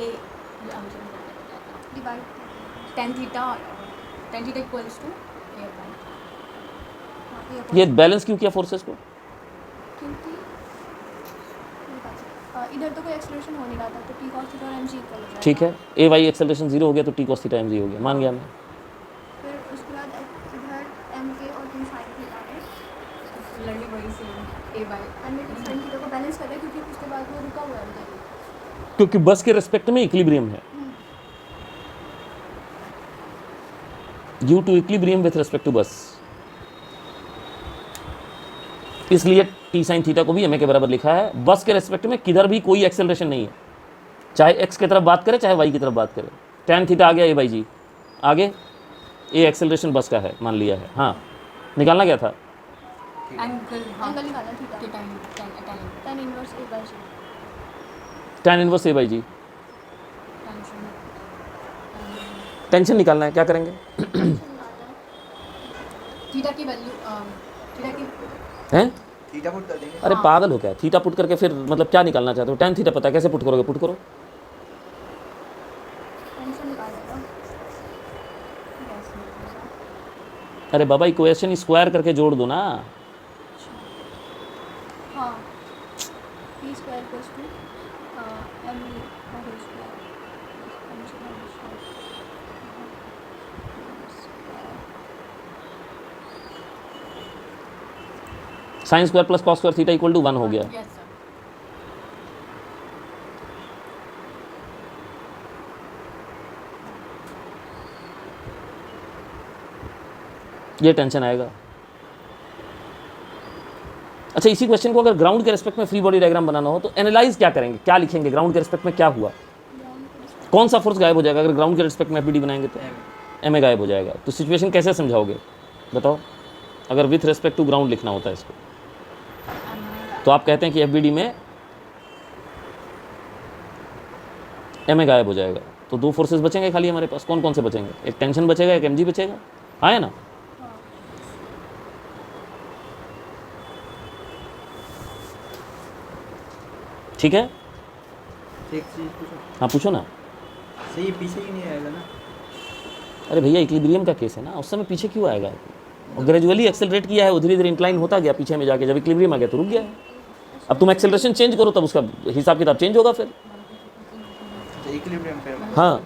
ए एम जी में जाएगा divide tan theta equals to a upon ये बैलेंस क्यों किया फोर्सेस को? क्योंकि इधर तो कोई एक्सेलरेशन हो नहीं रहा था, तो टी कॉस थीटा और एम जी इक्वल हो जाएगा। ठीक है, ए वाई एक्सेलरेशन जीरो हो गया तो T cos theta m g हो गया, मान गया मैं। फिर उसके बाद इधर एम के और टी साइन थीटा है, लर्निंग वही सेम ए बाय एंड में टी साइन थीटा को बैलेंस कर रहा है क्योंकि उसके बाद वो रुका हुआ है उधर। क्योंकि बस के रिस्पेक्ट में इक्विलिब्रियम है, due to equilibrium with respect to bus, इसलिए टी साइन थीटा को भी एम ए के बराबर लिखा है। बस के रेस्पेक्ट में किधर भी कोई एक्सेलरेशन नहीं है, चाहे एक्स की तरफ बात करे चाहे वाई की तरफ बात करे। टैन थीटा आ गया ए बाई जी, आगे ए एक्सेलरेशन बस का है मान लिया है। हाँ निकालना क्या था? एंगल हाँ एंगल निकालना थीटा, के time tan inverse a by g. Tan inverse a by g, tension tension निकालना है, क्या करेंगे? थीटा की वैल्यू थीटा की हैं? थीटा पुट कर देंगे। अरे पागल हो क्या? थीटा पुट करके फिर मतलब क्या निकालना चाहते हो? टैन थीटा पता है, कैसे पुट करोगे? पुट करो। टेंशन निकालेगा। अरे बाबा इक्वेशन स्क्वायर करके जोड़ दो ना। हाँ T square equals to m e का होल स्क्वायर एम जी का whole square. Sine square plus cos square theta equal to 1 हो गया। यस सर ये टेंशन आएगा। अच्छा इसी क्वेश्चन को अगर ग्राउंड के रिस्पेक्ट में फ्री बॉडी डायग्राम बनाना हो तो एनालाइज क्या करेंगे, क्या लिखेंगे? ग्राउंड के रिस्पेक्ट में क्या हुआ, कौन सा फोर्स गायब हो जाएगा? अगर ग्राउंड के रिस्पेक्ट में एफबीडी बनाएंगे तो एम ए गायब हो जाएगा। तो सिचुएशन कैसे समझाओगे बताओ, अगर विथ रिस्पेक्ट टू ग्राउंड लिखना होता है इसको? तो आप कहते हैं कि एफबीडी में एम ए गायब हो जाएगा, तो दो फोर्सेस बचेंगे खाली हमारे पास। कौन कौन से बचेंगे? एक टेंशन बचेगा, एक एमजी बचेगा। हाँ है ना? ठीक है, एक चीज पूछो। हाँ पूछो ना। सही पीछे ही नहीं आएगा ना? अरे भैया इक्विलिब्रियम का केस है ना, उस समय पीछे क्यों आएगा? और ग्रेजुअली एक्सेलरेट किया है, वो धीरे धीरे इंक्लाइन होता गया पीछे में जाके, जब इक्विलिब्रियम आ गया तो रुक गया। अब तुम एक्सेलरेशन चेंज करो तब उसका हिसाब किताब चेंज होगा फिर। अच्छा इक्विलिब्रियम पे हाँ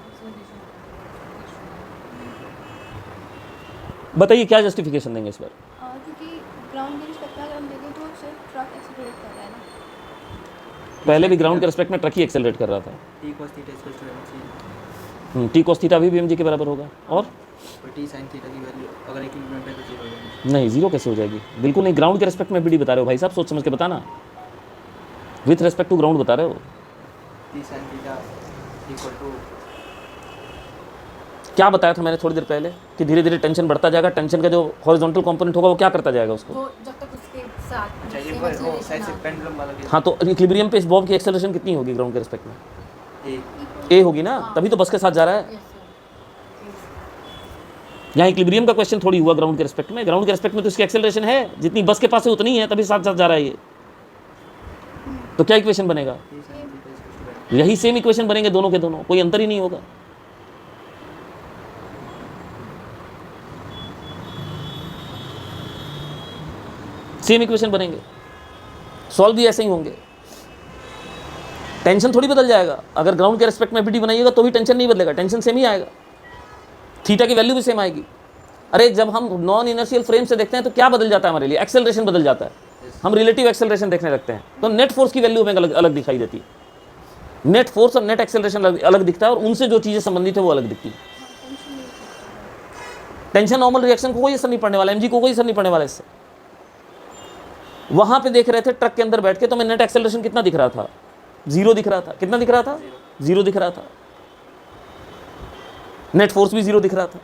बताइए क्या जस्टिफिकेशन देंगे इस पर? क्योंकि ग्राउंड के रिस्पेक्ट में अगर हम देखें तो सिर्फ ट्रक एक्सीलरेट कर रहा है ना। पहले भी ग्राउंड के रिस्पेक्ट में ट्रक ही एक्सेलरेट कर रहा था। T cos theta equal to m g T cos theta अभी भी एमजी के बराबर होगा। और और टी sin थीटा की वैल्यू अगर इक्विलिब्रियम पे तो 0 हो जाएगी। नहीं जीरो कैसे हो जाएगी? बिल्कुल नहीं, ग्राउंड के रिस्पेक्ट में एफबीडी बता रहे हो भाई साहब, सोच समझ के बताना। विथ रिस्पेक्ट टू ग्राउंड बता रहे हो। T sin theta equal to क्या बताया था मैंने थोड़ी देर पहले कि धीरे धीरे टेंशन बढ़ता जाएगा, टेंशन का जो हॉरिजॉन्टल कंपोनेंट होगा वो क्या करता जाएगा उसको? वो जब तक उसके साथ चाहिए same पर वो acceleration साइड से ना- पेंडुलम वाला केस। हाँ तो इक्विलिब्रियम पे इस बॉब की एक्सेलरेशन कितनी होगी ग्राउंड के रिस्पेक्ट में? एक ए होगी ना, तभी तो बस के साथ जा रहा है। Yes, sir. यहाँ इक्विलिब्रियम का क्वेश्चन थोड़ी हुआ ग्राउंड के रिस्पेक्ट में। ग्राउंड के रिस्पेक्ट में तो इसकी एक्सेलरेशन है, जितनी बस के पास है उतनी है, तभी साथ साथ जा रहा है ये। तो क्या इक्वेशन बनेगा? T sin theta equal to यही सेम इक्वेशन बनेंगे दोनों के दोनों, कोई अंतर ही नहीं होगा। सेम इक्वेशन बनेंगे, सॉल्व भी ऐसे ही होंगे। टेंशन थोड़ी बदल जाएगा। अगर ग्राउंड के रिस्पेक्ट में एफबीडी बनाइएगा तो भी टेंशन नहीं बदलेगा, टेंशन सेम ही आएगा, थीटा की वैल्यू भी सेम आएगी। अरे जब हम नॉन इनर्शियल फ्रेम से देखते हैं तो क्या बदल जाता है हमारे लिए? एक्सेलरेशन बदल जाता है। हम रिलेटिव एक्सेलरेशन देखने लगते हैं तो नेट फोर्स की वैल्यू हमें अलग अलग दिखाई देती है। नेट फोर्स और नेट एक्सेलरेशन अलग दिखता है, और उनसे जो चीज़ें संबंधित है वो अलग दिखती है। टेंशन नॉर्मल रिएक्शन को कोई असर नहीं पड़ने वाला, एमजी को कोई असर नहीं पड़ने वाला इससे। वहां पे देख रहे थे ट्रक के अंदर बैठ के, तो मैं नेट एक्सेलरेशन कितना दिख रहा था? जीरो दिख रहा था। कितना दिख रहा था? जीरो दिख रहा था। नेट फोर्स भी जीरो दिख रहा था।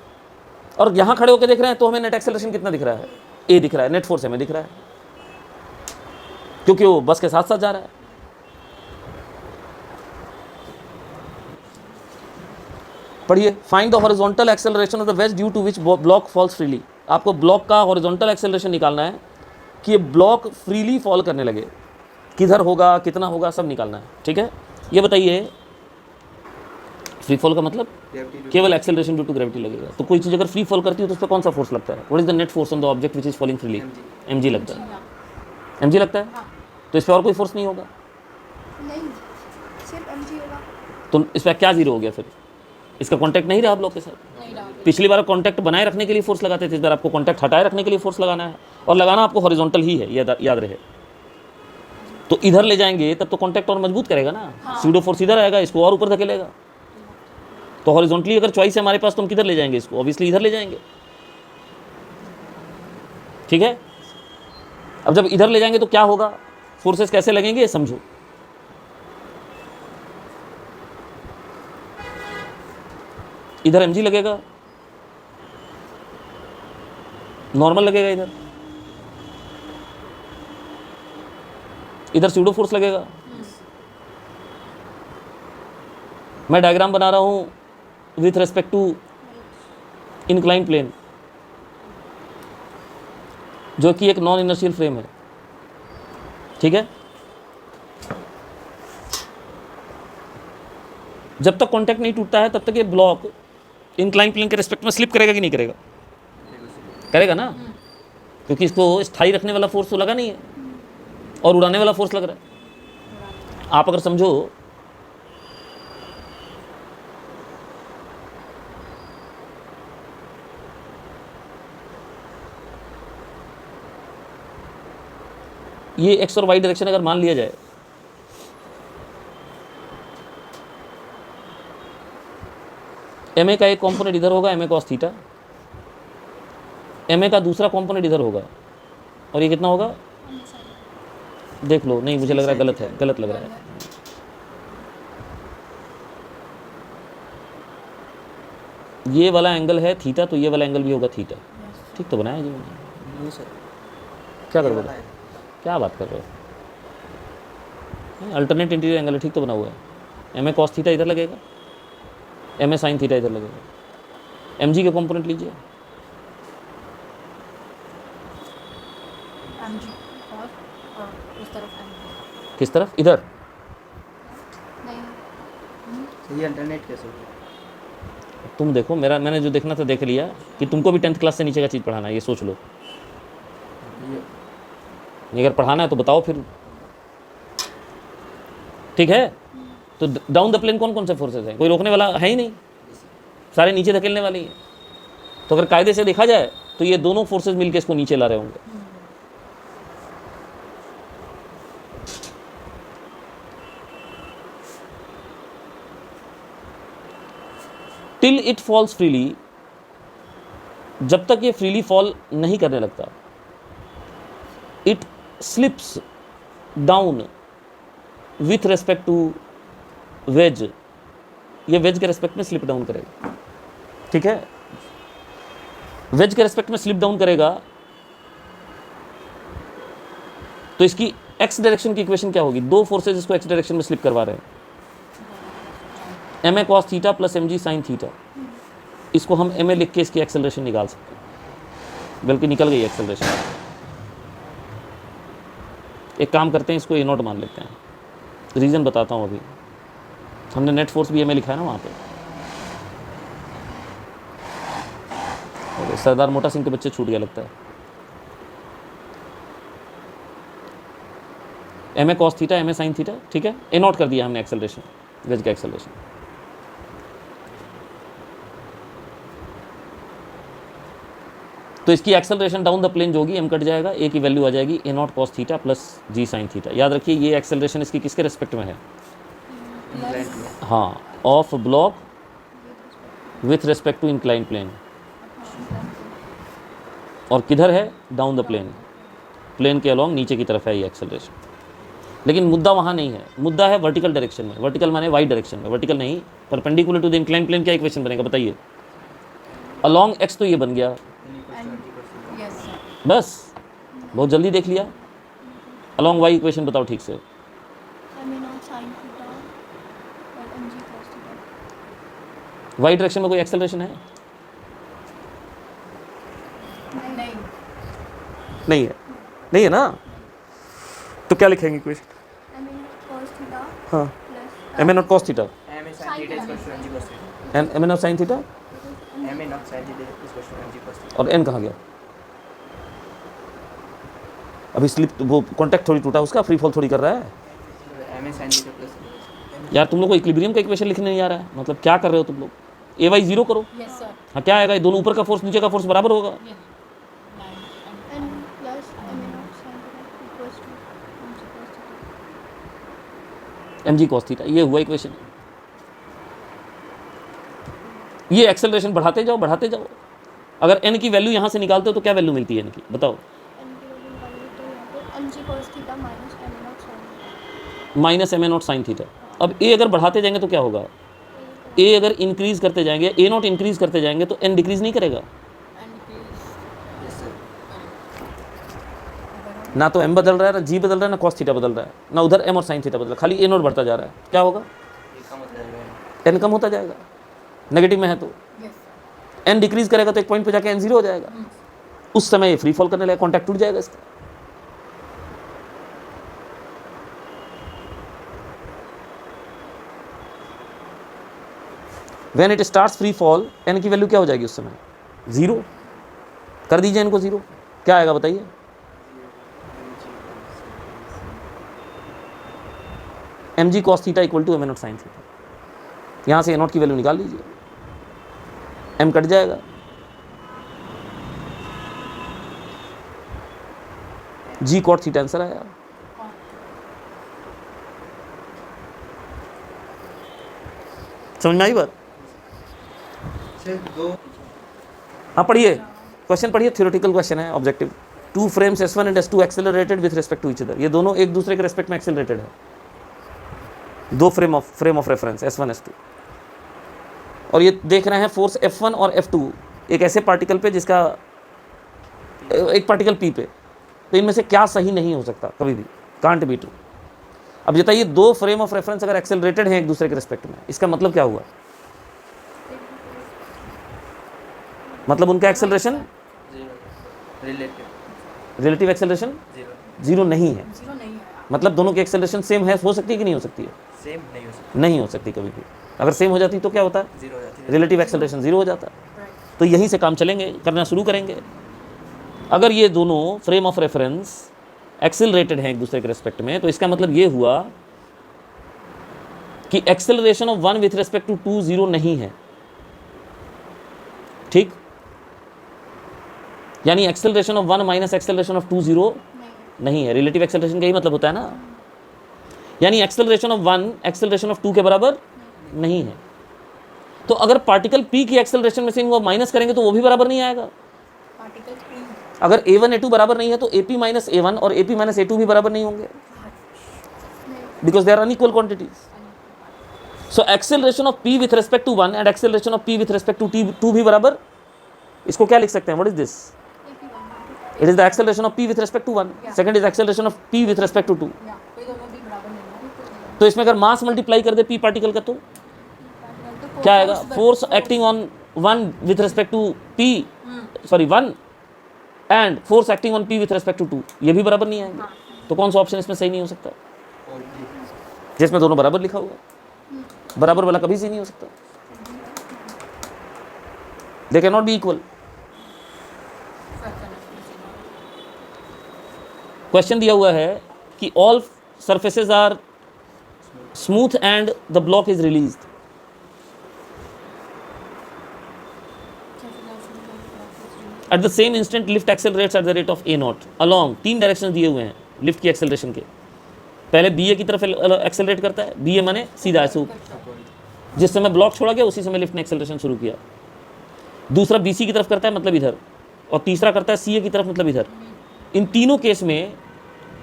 और यहाँ खड़े होकर देख रहे हैं तो हमें नेट एक्सेलरेशन कितना दिख रहा है, ए दिख रहा है, नेट फोर्स हमें दिख रहा है क्योंकि वो बस के साथ साथ जा रहा है। पढ़िए, find the horizontal acceleration of the wedge due to which block falls freely. आपको ब्लॉक का हॉरिजॉन्टल एक्सेलरेशन निकालना है कि ये ब्लॉक फ्रीली फॉल करने लगे, किधर होगा, कितना होगा, सब निकालना है। ठीक है, ये बताइए फ्री फॉल का मतलब केवल एक्सेलरेशन ड्यू टू ग्रेविटी लगेगा। तो कोई चीज़ अगर फ्री फॉल करती है तो उस पर कौन सा फोर्स लगता है? What is the net force on the object which is falling freely? mg लगता है, mg लगता है। तो इस पर और कोई फोर्स नहीं होगा, नहीं, सिर्फ mg होगा। तो इस पर क्या जीरो हो गया? फिर इसका कॉन्टैक्ट नहीं रहा ब्लॉक के साथ। नहीं रहा। पिछली बार कॉन्टैक्ट बनाए रखने के लिए फोर्स लगाते थे, इस बार आपको कॉन्टैक्ट हटाए रखने के लिए फोर्स लगाना है, और लगाना आपको हॉरिजॉन्टल ही है, याद रहे। तो इधर ले जाएंगे तब तो कॉन्टैक्ट और मजबूत करेगा ना, सूडो फोर्स इधर आएगा, इसको और ऊपर धकेलेगा। तो हॉरिजॉन्टली अगर चॉइस है हमारे पास तो हम किधर ले जाएंगे इसको? ऑब्वियसली इधर ले जाएंगे। ठीक है, अब जब इधर ले जाएंगे तो क्या होगा, फोर्सेस कैसे लगेंगे ये समझो। इधर mg लगेगा, नॉर्मल लगेगा, इधर सूडो फोर्स लगेगा। मैं डायग्राम बना रहा हूं with respect to incline plane, जो कि एक नॉन इनर्शियल फ्रेम है। ठीक है, जब तक कांटेक्ट नहीं टूटता है तब तक ये ब्लॉक इंक्लाइन प्लेन के रेस्पेक्ट में स्लिप करेगा कि नहीं करेगा? करेगा ना, क्योंकि इसको स्थायी रखने वाला फोर्स तो लगा नहीं है और उड़ाने वाला फोर्स लग रहा है। आप अगर समझो ये एक्स और वाई डायरेक्शन अगर मान लिया जाए, एम ए का एक कंपोनेंट इधर होगा, m a cos theta, m a का दूसरा कंपोनेंट इधर होगा, और ये कितना होगा देख लो। नहीं, मुझे लग रहा है गलत है, गलत लग रहा है। ये वाला एंगल है थीटा, तो ये वाला एंगल भी होगा थीटा। ठीक तो बनाया जी मैंने। नहीं सर, क्या कर रहे वाला हो, है। क्या बात कर रहे हो? अल्टरनेट इंटीरियर एंगल है, ठीक तो बना हुआ है। एम ए कॉस थीटा इधर लगेगा, एम ए साइन थीटा इधर लगेगा। एम जी के कॉम्पोनेंट लीजिए, mg और उस तरफ mg। किस तरफ? इधर। नहीं, ये अल्टरनेट कैसे होगा? तुम देखो, मैंने जो देखना था देख लिया कि तुमको भी 10th क्लास से नीचे का चीज़ पढ़ाना है, ये सोच लो। ये अगर पढ़ाना है तो बताओ फिर। ठीक है, तो डाउन द प्लेन कौन कौन से फोर्सेस हैं? कोई रोकने वाला है ही नहीं, सारे नीचे धकेलने वाले ही हैं। तो अगर कायदे से देखा जाए तो ये दोनों फोर्सेस मिलकर इसको नीचे ला रहे होंगे। टिल इट फॉल्स फ्रीली, जब तक ये फ्रीली फॉल नहीं करने लगता, it slips down with respect to wedge, ये वेज के रेस्पेक्ट में स्लिप डाउन करेगा। ठीक है, वेज के रेस्पेक्ट में स्लिप डाउन करेगा तो इसकी एक्स डायरेक्शन की इक्वेशन क्या होगी? दो फोर्सेज इसको एक्स डायरेक्शन में स्लिप करवा रहे हैं, m a cos theta plus m g sine theta. इसको हम एम ए लिख के इसकी एक्सेलरेशन निकाल सकते हैं, बल्कि निकल गई एक्सेलरेशन। एक काम करते हैं, इसको ए नॉट मान लेते हैं। रीज़न बताता हूँ अभी। हमने नेट फोर्स भी एम ए लिखा है ना वहाँ पे। सरदार मोटा सिंह के बच्चे छूट गया लगता है। M a cos theta, m a sine theta, ठीक है, ए नॉट कर दिया हमने एक्सेलरेशन, वेज का एक्सेलरेशन। तो इसकी एक्सेलरेशन डाउन द प्लेन जो होगी, एम कट जाएगा, ए की वैल्यू आ जाएगी a naught cos theta plus g sine theta. याद रखिए ये एक्सेलरेशन इसकी किसके रेस्पेक्ट में है? इंक्लाइंड में। हाँ, of block with respect to incline plane. और किधर है? डाउन द प्लेन, प्लेन के अलॉन्ग नीचे की तरफ है ये एक्सेलरेशन। लेकिन मुद्दा वहाँ नहीं है, मुद्दा है वर्टिकल डायरेक्शन में। वर्टिकल माने वाई डायरेक्शन में, वर्टिकल नहीं, perpendicular to the incline plane. क्या इक्वेशन बनेगा बताइए? अलॉन्ग एक्स तो ये बन गया, Yes, sir. बस बहुत जल्दी देख लिया। अलॉन्ग वाई इक्वेशन बताओ ठीक से। एम ए नॉट साइन थीटा और m g cos theta. Y direction में कोई एक्सेलरेशन है? नहीं. नहीं है, नहीं है ना, तो क्या लिखेंगे इक्वेशन? एम ए नॉट कॉस थीटा हाँ, plus m A naught cos theta m a sine theta is equal to m g cos theta, and m A naught sine theta, m A naught sine theta is equal to m g cos theta. और एन कहाँ गया? अभी स्लिप वो कॉन्टैक्ट थोड़ी टूटा उसका, फ्री फॉल थोड़ी कर रहा है m a sine theta plus यार। तुम लोग को इक्विलिब्रियम का इक्वेशन लिखने नहीं आ रहा है, मतलब क्या कर रहे हो तुम लोग? ए वाई जीरो करो। Yes, sir. हाँ, क्या आएगा? ये दोनों ऊपर का फोर्स नीचे का फोर्स बराबर होगा। Yes. Nine. N plus m A naught sine theta equals to m g cos theta. M g cos theta, ये हुआ इक्वेशन। ये एक्सेलरेशन बढ़ाते जाओ बढ़ाते जाओ। अगर एन की वैल्यू यहाँ से निकालते हो तो क्या वैल्यू मिलती है एन की, बताओ? एन की वैल्यू निकालोगे तो यहाँ पे m g cos theta minus M A naught sine theta. Minus M A naught sine theta. अब ए अगर बढ़ाते जाएंगे तो क्या होगा? ए अगर इंक्रीज करते जाएंगे, ए नॉट इंक्रीज करते जाएंगे तो एन डिक्रीज नहीं करेगा And please. Yes sir. ना। तो एम बदल रहा है, ना जी बदल रहा है, ना कॉस थीटा बदल रहा है, ना उधर एम और साइन थीटा बदल रहा है, खाली ए नॉट बढ़ता जा रहा है। क्या होगा? ये कम हो जाएगा। एन कम होता जाएगा, नेगेटिव में है तो। Yes, sir. एन डिक्रीज करेगा तो एक पॉइंट पे जाके एन जीरो हो जाएगा, उस समय ये फ्री फॉल करने लगेगा, कॉन्टैक्ट टूट जाएगा इसका। When it starts free fall, n की वैल्यू क्या हो जाएगी उस समय? जीरो। कर दीजिए इनको जीरो, क्या आएगा बताइए? M g cos theta equal to m A naught sine theta. यहाँ से ए नॉट की वैल्यू निकाल लीजिए, एम कट जाएगा, जी कॉट थीटा आंसर आया। समझ में आई बात? सर दो हाँ पढ़िए, क्वेश्चन पढ़िए, थ्योरेटिकल क्वेश्चन है, objective. Two frames S1 and S2 accelerated with respect to each other. ये दोनों एक दूसरे के रिस्पेक्ट में एक्सेलरेटेड है। दो frame of reference S1 S2, और ये देख रहे हैं फोर्स F1 और F2 एक ऐसे पार्टिकल पे जिसका एक पार्टिकल P पे। तो इनमें से क्या सही नहीं हो सकता कभी भी, कांट बी ट्रू। अब बताइए, दो फ्रेम ऑफ रेफरेंस अगर एक्सेलरेटेड हैं एक दूसरे के रिस्पेक्ट में, इसका मतलब क्या हुआ? मतलब उनका एक्सेलरेशन रिलेटिव एक्सेलरेशन जीरो नहीं है। Zero नहीं है. मतलब दोनों की एक्सेलरेशन सेम है, हो सकती है कि नहीं हो सकती है? सेम नहीं हो सकता, नहीं हो सकती कभी भी। अगर सेम हो जाती तो क्या होता है? जीरो हो जाती है। रिलेटिव एक्सेलरेशन जीरो हो जाता है। Right. तो यहीं से काम चलेंगे, करना शुरू करेंगे। अगर ये दोनों फ्रेम ऑफ रेफरेंस एक्सेलरेटेड हैं एक दूसरे के रिस्पेक्ट में, तो इसका मतलब ये हुआ कि acceleration of one with respect to two zero नहीं है। ठीक, यानी acceleration of one minus acceleration of two zero नहीं है। रिलेटिव एक्सेलरेशन का ही मतलब होता है ना, यानी acceleration of one acceleration of two के बराबर नहीं है। तो अगर पार्टिकल P की एक्सेलरेशन में से इनको माइनस करेंगे तो वो भी बराबर नहीं आएगा। Particles P. अगर A1 A2 बराबर नहीं है तो AP माइनस A1 और AP माइनस A2 भी बराबर नहीं होंगे, because they are unequal quantities. So acceleration of P with respect to one and acceleration of P with respect to two भी बराबर। इसको क्या लिख सकते हैं? What is this? It is the acceleration of P with respect to one, second is acceleration of P with respect to two. Yeah. कोई दोनों भी बराबर नहीं है. तो इसमें अगर मास मल्टीप्लाई कर दे P पार्टिकल का तो क्या आएगा? Force acting on one with respect to P, sorry one, and force acting on P with respect to two, ये भी बराबर नहीं आएंगे। तो कौन सा ऑप्शन इसमें सही नहीं हो सकता? जिसमें दोनों बराबर लिखा होगा। बराबर वाला कभी सही नहीं हो सकता। They can not be equal. Question दिया हुआ है कि all surfaces are smooth and the block is released. At the same instant lift accelerates at the rate of a nought along. तीन डायरेक्शन दिए हुए हैं लिफ्ट की एक्सेलरेशन के। पहले BA की तरफ एक्सेलरेट करता है, BA माने सीधा ऐसे ऊपर, जिस समय ब्लॉक छोड़ा गया उसी समय लिफ्ट ने एक्सेलरेशन शुरू किया। दूसरा BC की तरफ करता है, मतलब इधर, और तीसरा करता है CA की तरफ, मतलब इधर। इन तीनों केस में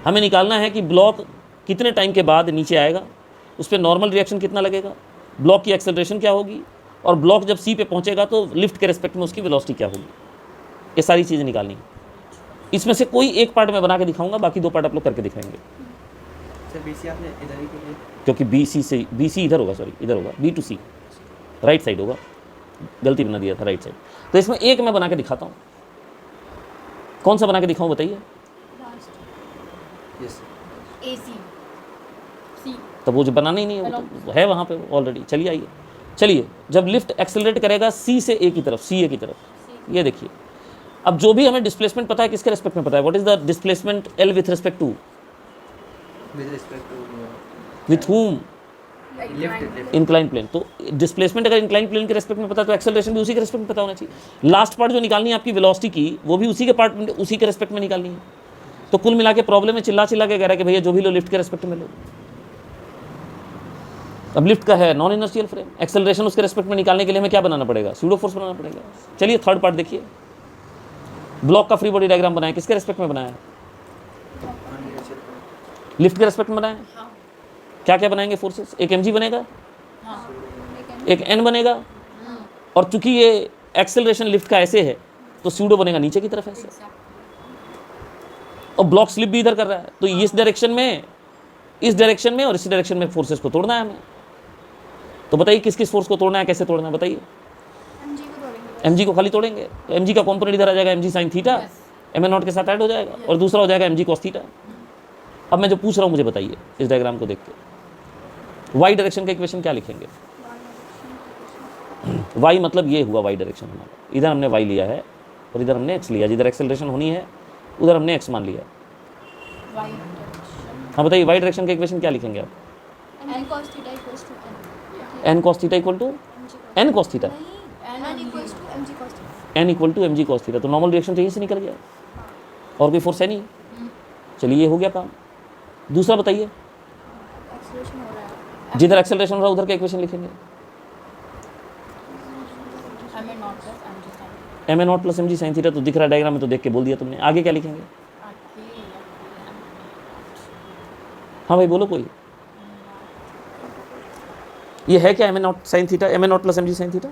हमें निकालना है कि ब्लॉक कितने टाइम के बाद नीचे आएगा, उस पर नॉर्मल रिएक्शन कितना लगेगा, ब्लॉक की एक्सेलरेशन क्या होगी, और ब्लॉक जब सी पे पहुंचेगा तो लिफ्ट के रेस्पेक्ट में उसकी वेलोसिटी क्या होगी, ये सारी चीज़ें निकालनी है। इसमें से कोई एक पार्ट मैं बना के दिखाऊंगा, बाकी 2 पार्ट आप लोग करके दिखाएंगे, सर बीसी आपने इधर ही किया। क्योंकि बी सी इधर होगा, सॉरी इधर होगा, B to C right side होगा, गलती बना दिया था राइट साइड। तो इसमें एक मैं बना के दिखाता हूँ, कौन सा बना के दिखाऊँ बताइए। लास्ट यस AC C तब वो जो बनाना ही नहीं है, वो तो है वहाँ पे ऑलरेडी। चलिए आइए, चलिए जब लिफ्ट एक्सेलरेट करेगा सी से ए की तरफ, सी ए की तरफ, ये देखिए। अब जो भी हमें डिस्प्लेसमेंट पता है किसके रेस्पेक्ट में पता है, what is the displacement L with respect to, with respect to with whom, lift incline plane. तो डिस्प्लेसमेंट अगर इंक्लाइन प्लेन के रेस्पेक्ट में पता है तो एक्सेलरेशन भी उसी के रेस्पेक्ट में पता होना चाहिए। लास्ट पार्ट जो निकालनी है आपकी वेलोसिटी की, वो भी उसी के पार्ट में, उसी के रेस्पेक्ट में निकालनी है। तो कुल मिला के प्रॉब्लम में चिल्ला चिल्ला के कह रहा है कि भैया जो भी लो लिफ्ट के रेस्पेक्ट में लो। अब लिफ्ट का है नॉन इनर्शियल फ्रेम, एक्सेलरेशन उसके रेस्पेक्ट में निकालने के लिए हमें क्या बनाना पड़ेगा, स्यूडो फोर्स बनाना पड़ेगा। चलिए थर्ड पार्ट देखिए, ब्लॉक का फ्री बॉडी डायग्राम बनाया, किसके रेस्पेक्ट में बनाया, लिफ्ट के रेस्पेक्ट में बनाया। हाँ क्या क्या बनाएंगे फोर्सेस, एक mg बनेगा, हाँ एक n बनेगा, और चूंकि ये एक्सेलरेशन लिफ्ट का ऐसे है तो स्यूडो बनेगा नीचे की तरफ ऐसे, और ब्लॉक स्लिप भी इधर कर रहा है। तो इस डायरेक्शन में, इस डायरेक्शन में और इस डायरेक्शन में फोर्सेस को तोड़ना है हमें। तो बताइए किस किस फोर्स को तोड़ना है, कैसे तोड़ना है बताइए। एमजी को तोड़ेंगे। mg को खाली तोड़ेंगे तो mg का कॉम्पोनेंट इधर आ जाएगा, mg sin theta mn not के साथ ऐड हो जाएगा, और दूसरा हो जाएगा mg cos थीटा। अब मैं जो पूछ रहा हूँ मुझे बताइए इस डायग्राम को देख के, y डायरेक्शन का इक्वेशन क्या लिखेंगे। y मतलब ये हुआ y डायरेक्शन हमारा, इधर हमने y लिया है और इधर हमने x लिया, जिधर एक्सेलरेशन होनी है उधर हमने x मान लिया। Y direction हाँ बताइए y डायरेक्शन का इक्वेशन क्या लिखेंगे आप, n cos theta equals to n n cos theta equal to n cos theta, n equals to mg cos theta. n equal to mg cos theta. तो नॉर्मल रिएक्शन तो यहीं से निकल गया, और कोई फोर्स है नहीं। चलिए ये हो गया काम। दूसरा बताइए, एक्सेलरेशन हो रहा है। जिधर एक्सेलरेशन हो रहा है उधर का इक्वेशन लिखेंगे, MN not plus MG sin mn not plus mg sin theta. तो दिख रहा है डायग्राम में, तो देख के बोल दिया तुमने। आगे क्या लिखेंगे, हाँ भाई बोलो कोई, ये है क्या mn not sin theta, mn not plus mg sin theta.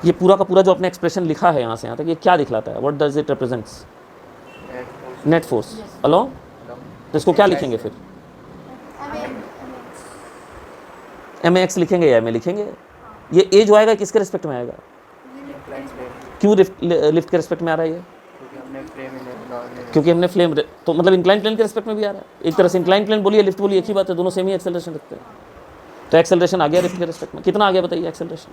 ये पूरा का पूरा जो आपने एक्सप्रेशन लिखा है यहाँ से यहाँ तक, ये क्या दिखलाता है, what does it represents, net force along. तो इसको क्या लिखेंगे फिर, एम एक्स लिखेंगे या एम ए लिखेंगे। ये ए जो आएगा किसके रिस्पेक्ट में आएगा, क्यों लिफ्ट के रिस्पेक्ट में आ रहा है ये, क्योंकि हमने फ्लेम, तो मतलब इंक्लाइन प्लेन के रिस्पेक्ट में भी आ रहा है। एक तरह से इंक्लाइन प्लेन बोलिए लिफ्ट बोलिए एक ही बात है, दोनों सेम ही एक्सेलरेशन रखते हैं। तो एक्सेलरेशन आ गया लिफ्ट के रिस्पेक्ट में, कितना आ गया बताइए एक्सेलरेशन,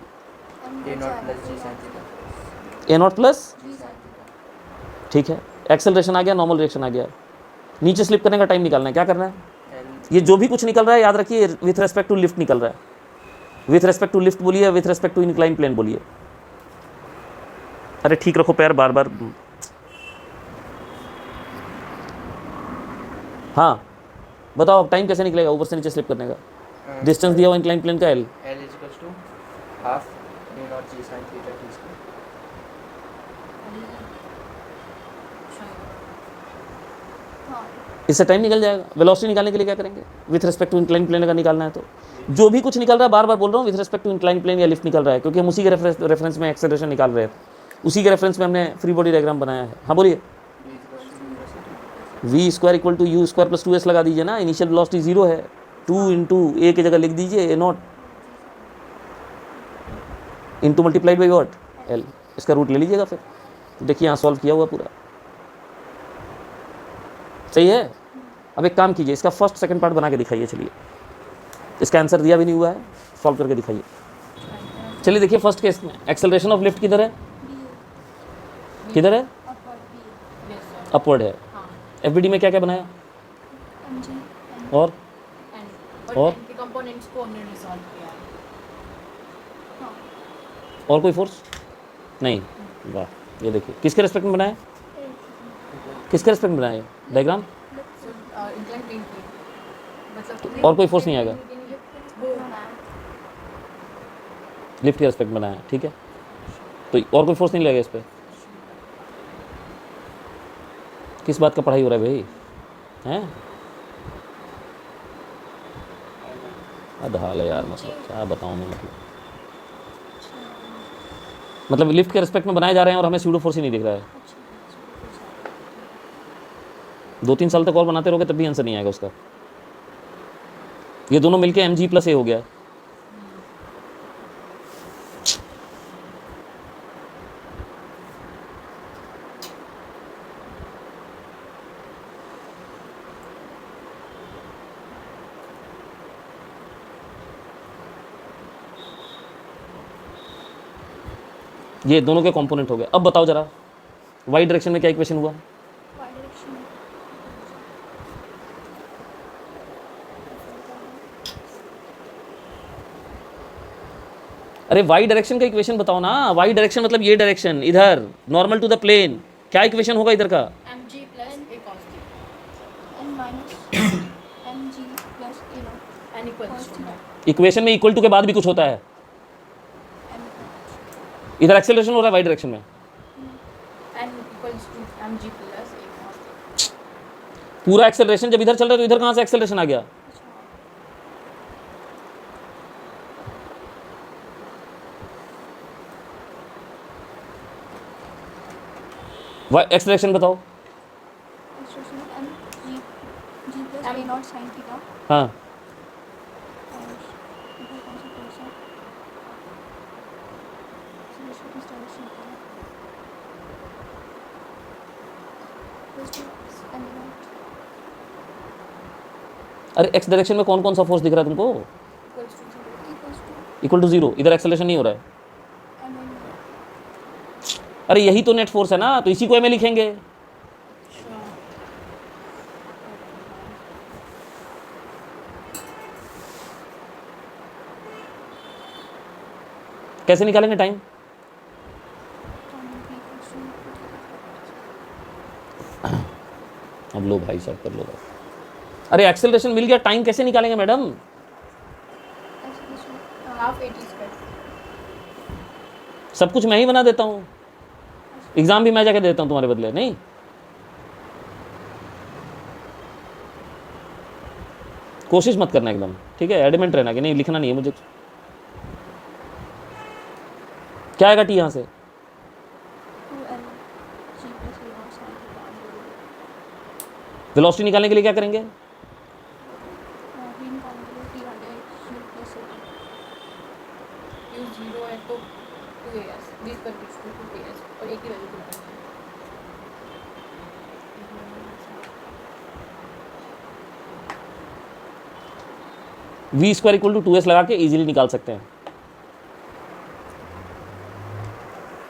ए नॉट प्लस, ठीक है। एक्सेलरेशन आ गया, नॉर्मल रिएक्शन आ गया, नीचे स्लिप करने का टाइम निकालना है। क्या करना है, ये जो भी कुछ निकल रहा है याद रखिए विथ रेस्पेक्ट टू लिफ्ट निकल रहा है। विथ रेस्पेक्ट टू लिफ्ट बोलिए, with respect to incline plane बोलिए। अरे ठीक रखो पैर बार बार, हाँ बताओ अब टाइम कैसे निकलेगा ऊपर से नीचे स्लिप करने का। डिस्टेंस दिया हुआ इंक्लाइन प्लेन का L, L equals to half a nought g sin theta t square. हाँ इससे टाइम निकल जाएगा। वेलोसिटी निकालने के लिए क्या करेंगे, with respect to incline plane का निकालना है। तो जो भी कुछ निकल रहा है, बार बार बोल रहा हूँ, with respect to incline plane या लिफ्ट निकल रहा है, क्योंकि हम उसी के रेफरेंस में एक्सेलरेशन निकाल रहे हैं, उसी के रेफरेंस में हमने फ्री बॉडी डायग्राम बनाया है। हाँ बोलिए, v square equal to u square plus 2s लगा दीजिए ना, इनिशियल वेलोसिटी 0 है, 2 इंटू ए की जगह लिख दीजिए a naught into multiplied by what L, इसका रूट ले लीजिएगा फिर। देखिए यहाँ सॉल्व किया हुआ पूरा, सही है। अब एक काम कीजिए, इसका फर्स्ट सेकंड पार्ट बना के दिखाइए। चलिए इसका आंसर दिया भी नहीं हुआ है, सॉल्व करके दिखाइए। चलिए देखिए फर्स्ट केस में एक्सेलरेशन ऑफ लिफ्ट किधर है, किधर है, अपवर्ड है। एफबीडी में क्या क्या बनाया, mg और और? के कंपोनेंट्स को हमने रिजॉल्व किया है। हाँ और कोई फोर्स नहीं। वाह, ये देखिए किसके रेस्पेक्ट में बनाया, किसके रेस्पेक्ट में बनाया डायग्राम, इंक्लाइन प्लेन की, मतलब और कोई फोर्स नहीं आएगा, लिफ्ट के रेस्पेक्ट में बनाया, ठीक है। तो और कोई फोर्स नहीं लगेगा इस पर। किस बात का पढ़ाई हो रहा है भाई, हैं अधाल है यार, क्या बताऊँ मैं, मतलब लिफ्ट के रिस्पेक्ट में बनाए जा रहे हैं और हमें स्यूडो फोर्स ही नहीं दिख रहा है। 2-3 साल तक और बनाते रहोगे तब भी आंसर नहीं आएगा उसका। ये दोनों मिलके mg+a हो गया। ये दोनों के कंपोनेंट हो गए। अब बताओ जरा वाई डायरेक्शन में क्या इक्वेशन हुआ? वाई डायरेक्शन में अरे वाई डायरेक्शन का इक्वेशन बताओ ना। वाई डायरेक्शन मतलब ये डायरेक्शन, इधर नॉर्मल टू द प्लेन। क्या इक्वेशन होगा इधर का? mg plus a cos theta n minus mg plus a not n equals cos to theta equation में इक्वल टू के बाद भी कुछ होता है। m इधर एक्सेलरेशन हो रहा है वाई डायरेक्शन में। n equals to mg plus a cos theta। पूरा एक्सेलरेशन जब इधर चल रहा है तो इधर कहाँ से एक्सेलरेशन आ गया? एक्सेलरेशन बताओ। Expression m g plus a नॉट sin थीटा हाँ, और इधर कौन सा फोर्स है? एक्सेलरेशन किस डायरेक्शन का है? प्लस टू m नॉट अरे एक्स डायरेक्शन में कौन कौन सा फोर्स दिख रहा है तुमको? equals to 0। Equals to equal to zero. इधर एक्सेलरेशन नहीं हो रहा है। m n अरे यही तो नेट फोर्स है ना, तो इसी को एम लिखेंगे। कैसे निकालेंगे टाइम? अब लो भाई साहब, कर लो भाई। अरे एक्सेलरेशन मिल गया, टाइम कैसे निकालेंगे मैडम? Half at square। सब कुछ मैं ही बना देता हूँ, एग्जाम भी मैं जाके देता हूँ तुम्हारे बदले। नहीं, कोशिश मत करना एकदम, ठीक है? एडमेंट रहना कि नहीं लिखना नहीं है मुझे। क्या आएगा टी यहाँ से? 2l g प्लस a नॉट sin थीटा वेलोसिटी निकालने के लिए क्या करेंगे? v निकालने के लिए t आ जाए u प्लस a u 0 है तो 2as 20 पर 2as और एक ही वैल्यू को v square equal to 2s लगा के इजीली निकाल सकते हैं।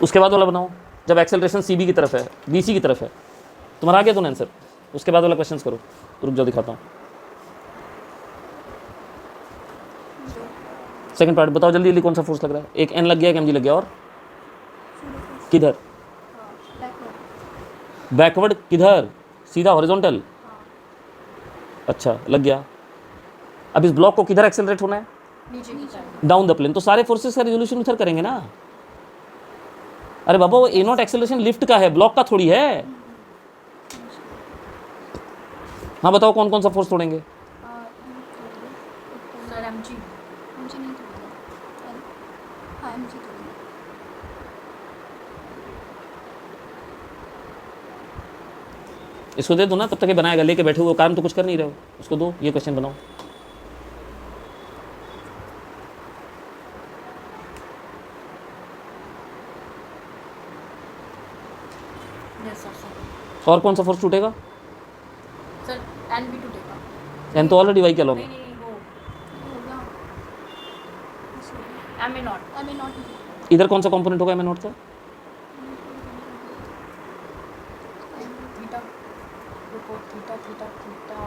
उसके बाद वाला बनाओ, जब एक्सेलरेशन सी बी की तरफ है, बी सी की तरफ है। तुम्हारा आ गया तो आंसर। उसके बाद वाला क्वेश्चन करो, रुक जाओ दिखाता हूँ। सेकंड पार्ट बताओ जल्दी जल्दी, कौन सा फोर्स लग रहा है? एक एन लग गया, एक एम जी लग गया, और किधर? बैकवर्ड बैकवर्ड किधर? सीधा हॉरिजॉन्टल? अच्छा लग गया। अब इस ब्लॉक को किधर एक्सेलरेट होना है? नीचे की तरफ। Down the plane. तो सारे फोर्सेस का रिजोल्यूशन उधर करेंगे ना। अरे बाबा वो ए नॉट एक्सेलरेशन लिफ्ट का है, ब्लॉक का थोड़ी है। हाँ बताओ कौन कौन सा फोर्स तोड़ेंगे? सर mg mg नहीं तोड़ेगा हाँ mg तोड़ेगा इसको दे दो ना, तब तक ये बनाएगा। लेके बैठे हुए काम तो कुछ कर नहीं रहे हो, उसको दो, ये क्वेश्चन बनाओ। Yes sir. और कौन सा फोर्स टूटेगा? सर n भी टूटेगा। एन तो ऑलरेडी वाई के अलॉन्ग नहीं है। नहीं वो होगा m a not m a not इधर कौन सा कंपोनेंट होगा एम नॉट का? थीटा रुको theta theta theta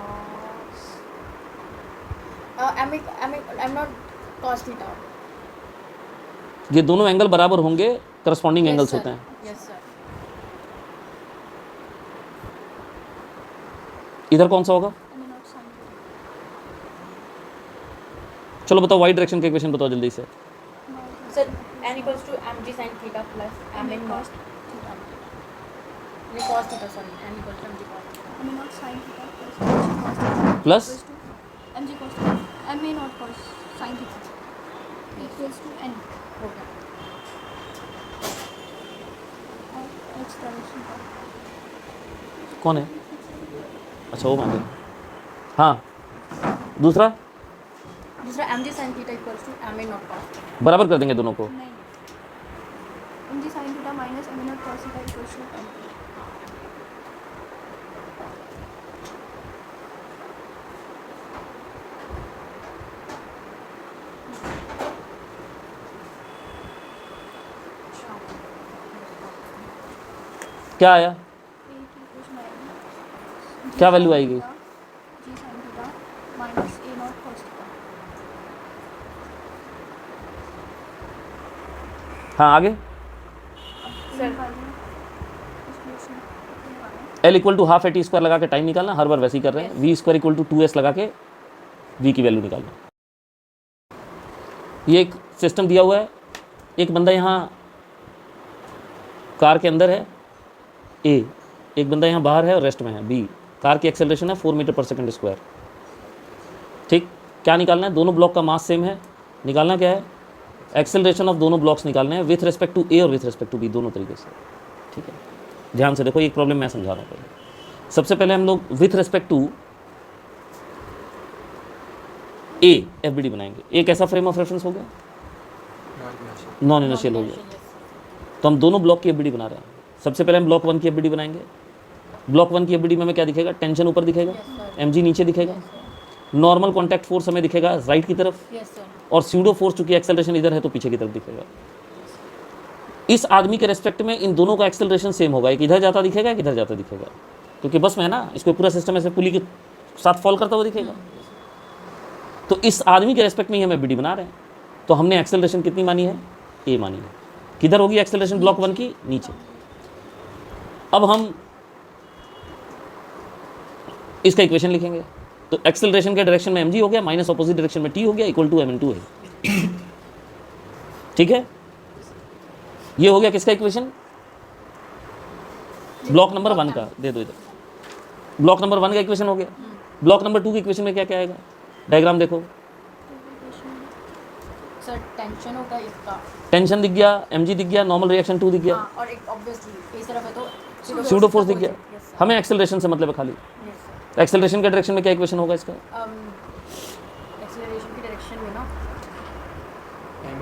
m not cos theta. ये दोनों एंगल बराबर होंगे, करस्पॉन्डिंग एंगल्स होते हैं। Yes sir. इधर कौन सा होगा? m a नॉट sin चलो बताओ वाई डायरेक्शन का इक्वेशन बताओ जल्दी से। Sir n equals to mg sin theta plus m in cos theta। नहीं cos theta sorry n equals to mg cos theta। m a नॉट sin theta plus mg cos theta plus mg cos theta m a नॉट cos sine theta equals to N हो गया और एक्स डायरेक्शन का कौन है? अच्छा वो मांगे। हाँ दूसरा दूसरा m g sine theta equals to m A naught cos बराबर कर देंगे दोनों को। नहीं m g sine theta minus m naught cos theta equals to n क्या आया? की इक्वेशन आएगी क्या वैल्यू आएगी? G sine theta minus a naught cos theta हाँ आगे sir L equal to half a t square लगा के टाइम निकालना, हर बार वैसे ही कर रहे हैं। We square equal to 2s लगा के v की वैल्यू निकालना। ये एक सिस्टम दिया हुआ है, एक बंदा यहाँ कार के अंदर है A, एक बंदा यहाँ बाहर है और रेस्ट में है B। कार की एक्सेलरेशन है 4 मीटर पर सेकंड स्क्वायर। ठीक, क्या निकालना है? दोनों ब्लॉक का मास सेम है, निकालना क्या है? एक्सेलरेशन ऑफ दोनों ब्लॉक्स निकालने हैं विथ रिस्पेक्ट टू A और विथ रिस्पेक्ट टू B, दोनों तरीके से। ठीक है, ध्यान से देखो, एक प्रॉब्लम मैं समझा रहा हूँ पहले। सबसे पहले हम लोग with respect to A FBD बनाएंगे। एक ऐसा फ्रेम ऑफ रेफरेंस हो गया, नॉन इनर्शियल हो गया। तो हम दोनों ब्लॉक की FBD बना रहे हैं। सबसे पहले हम ब्लॉक 1 की FBD बनाएंगे। ब्लॉक 1 की FBD में हमें क्या दिखेगा? टेंशन ऊपर दिखेगा, mg नीचे दिखेगा, नॉर्मल कॉन्टैक्ट फोर्स हमें दिखेगा राइट की तरफ, यस सर और स्यूडो फोर्स चूंकि एक्सेलरेशन इधर है तो पीछे की तरफ दिखेगा। इस आदमी के रेस्पेक्ट में इन दोनों का एक्सेलरेशन सेम होगा, एक इधर जाता दिखेगा, एक इधर जाता दिखेगा, क्योंकि बस में है ना, इसको पूरा सिस्टम ऐसे पुली के साथ फॉल करता हुआ दिखेगा। तो इस आदमी के रेस्पेक्ट में ही हम FBD बना रहे हैं। तो हमने एक्सेलरेशन कितनी मानी है? A मानी है। किधर होगी एक्सेलरेशन ब्लॉक 1 की? नीचे। अब हम इसका इक्वेशन लिखेंगे। तो एक्सेलरेशन के डायरेक्शन में mg हो गया, माइनस अपोजिट डायरेक्शन में t हो गया, इक्वल टू m/2 है। ठीक है, ये हो गया किसका इक्वेशन? ब्लॉक नंबर 1 का। दे दो इधर, ब्लॉक नंबर 1 का इक्वेशन हो गया। ब्लॉक नंबर 2 के इक्वेशन में क्या क्या आएगा? डायग्राम देखो, सर टेंशन होगा इसका टेंशन दिख गया, mg दिख गया, नॉर्मल रिएक्शन 2 दिख गया, हाँ और एक ऑब्वियसली इस तरफ है तो स्यूडो फोर्स दिख गया। हमें एक्सेलरेशन से मतलब है खाली। यस सर एक्सेलरेशन के डायरेक्शन में क्या इक्वेशन होगा इसका? एक्सेलरेशन की डायरेक्शन में ना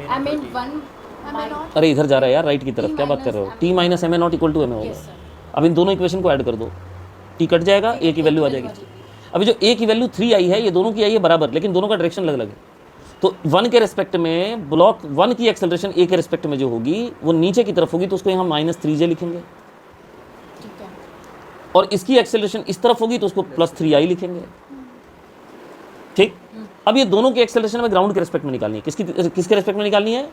I mean 1 अरे इधर जा रहा है यार, राइट की तरफ, क्या बात कर रहे हो? t minus M A nought equal to M yes होगा। सर अब इन दोनों इक्वेशन को ऐड कर दो, t कट जाएगा, a की वैल्यू आ जाएगी। अभी जो a की वैल्यू 3 आई है, ये दोनों की आई है बराबर, लेकिन दोनों का डायरेक्शन अलग अलग है। तो 1 के रिस्पेक्ट में ब्लॉक 1 की एक्सेलरेशन a के रिस्पेक्ट में जो होगी वो नीचे की तरफ होगी, तो उसको यहाँ -3j लिखेंगे। ठीक है और इसकी एक्सेलरेशन इस तरफ होगी तो उसको +3i लिखेंगे। ठीक, अब ये दोनों की एक्सेलरेशन हमें ग्राउंड के रिस्पेक्ट में निकालनी है। किसके रिस्पेक्ट में निकालनी है?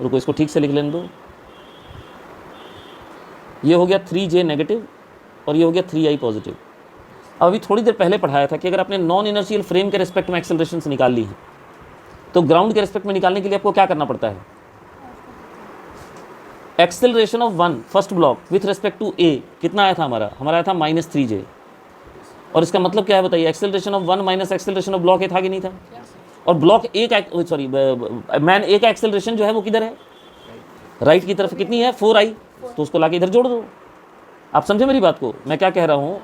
रुको, इसको ठीक से लिख लेने दो। ये हो गया 3j नेगेटिव और ये हो गया 3i पॉजिटिव। अब अभी थोड़ी देर पहले पढ़ाया था कि अगर आपने नॉन इनर्शियल फ्रेम के रिस्पेक्ट में एक्सेलरेशन निकाल ली है तो ग्राउंड के रिस्पेक्ट में निकालने के लिए आपको क्या करना पड़ता है? Acceleration of 1 first block with respect to a कितना आया था? हमारा आया था -3j। और इसका मतलब क्या है बताइए? Acceleration of 1 minus acceleration of block ए था कि नहीं था? और ब्लॉक ए का मैन ए का एक्सेलरेशन जो है वो किधर है? राइट की तरफ। कितनी है? 4i। तो उसको लाके इधर जोड़ दो। आप समझे मेरी बात को? मैं क्या कह रहा हूँ,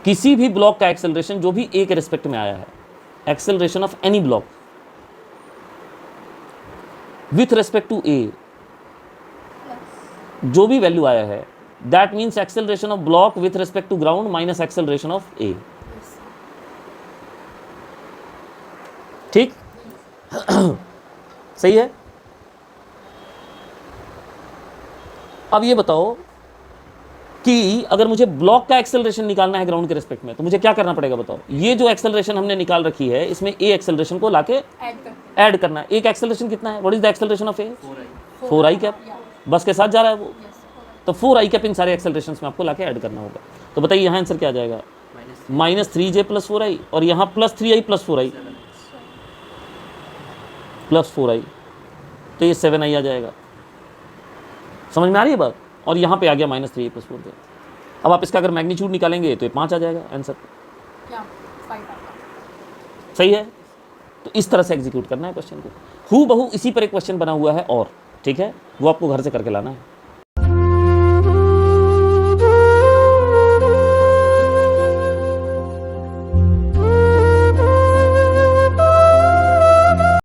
किसी भी ब्लॉक का एक्सेलरेशन जो भी ए के रिस्पेक्ट में आया है, acceleration of any block with respect to a, जो भी वैल्यू आया है, that means acceleration of block with respect to ground minus acceleration of a. ठीक सही है। अब ये बताओ कि अगर मुझे ब्लॉक का एक्सेलरेशन निकालना है ग्राउंड के रिस्पेक्ट में तो मुझे क्या करना पड़ेगा बताओ? ये जो एक्सेलरेशन हमने निकाल रखी है इसमें ए एक्सेलरेशन को लाके ऐड करना है। एक एक्सेलरेशन कितना है? What is the acceleration of A? 4i cap. बस के साथ जा रहा है वो, तो 4i कैप इन सारे एक्सेलरेशंस में आपको लाके ऐड करना होगा। तो बताइए यहाँ आंसर क्या आ जाएगा? -3j + 4i, और यहाँ +3i + 4i + 4i, तो ये 7i आ जाएगा। समझ में आ रही है बात? और यहाँ पे आ गया -3i + 4j। अब आप इसका अगर मैग्नीट्यूड निकालेंगे तो ये 5 आ जाएगा आंसर। क्या 5 आता सही है? तो इस तरह से एग्जीक्यूट करना है क्वेश्चन को। हू बहू इसी पर एक क्वेश्चन बना हुआ है और, ठीक है, वो आपको घर से करके लाना है।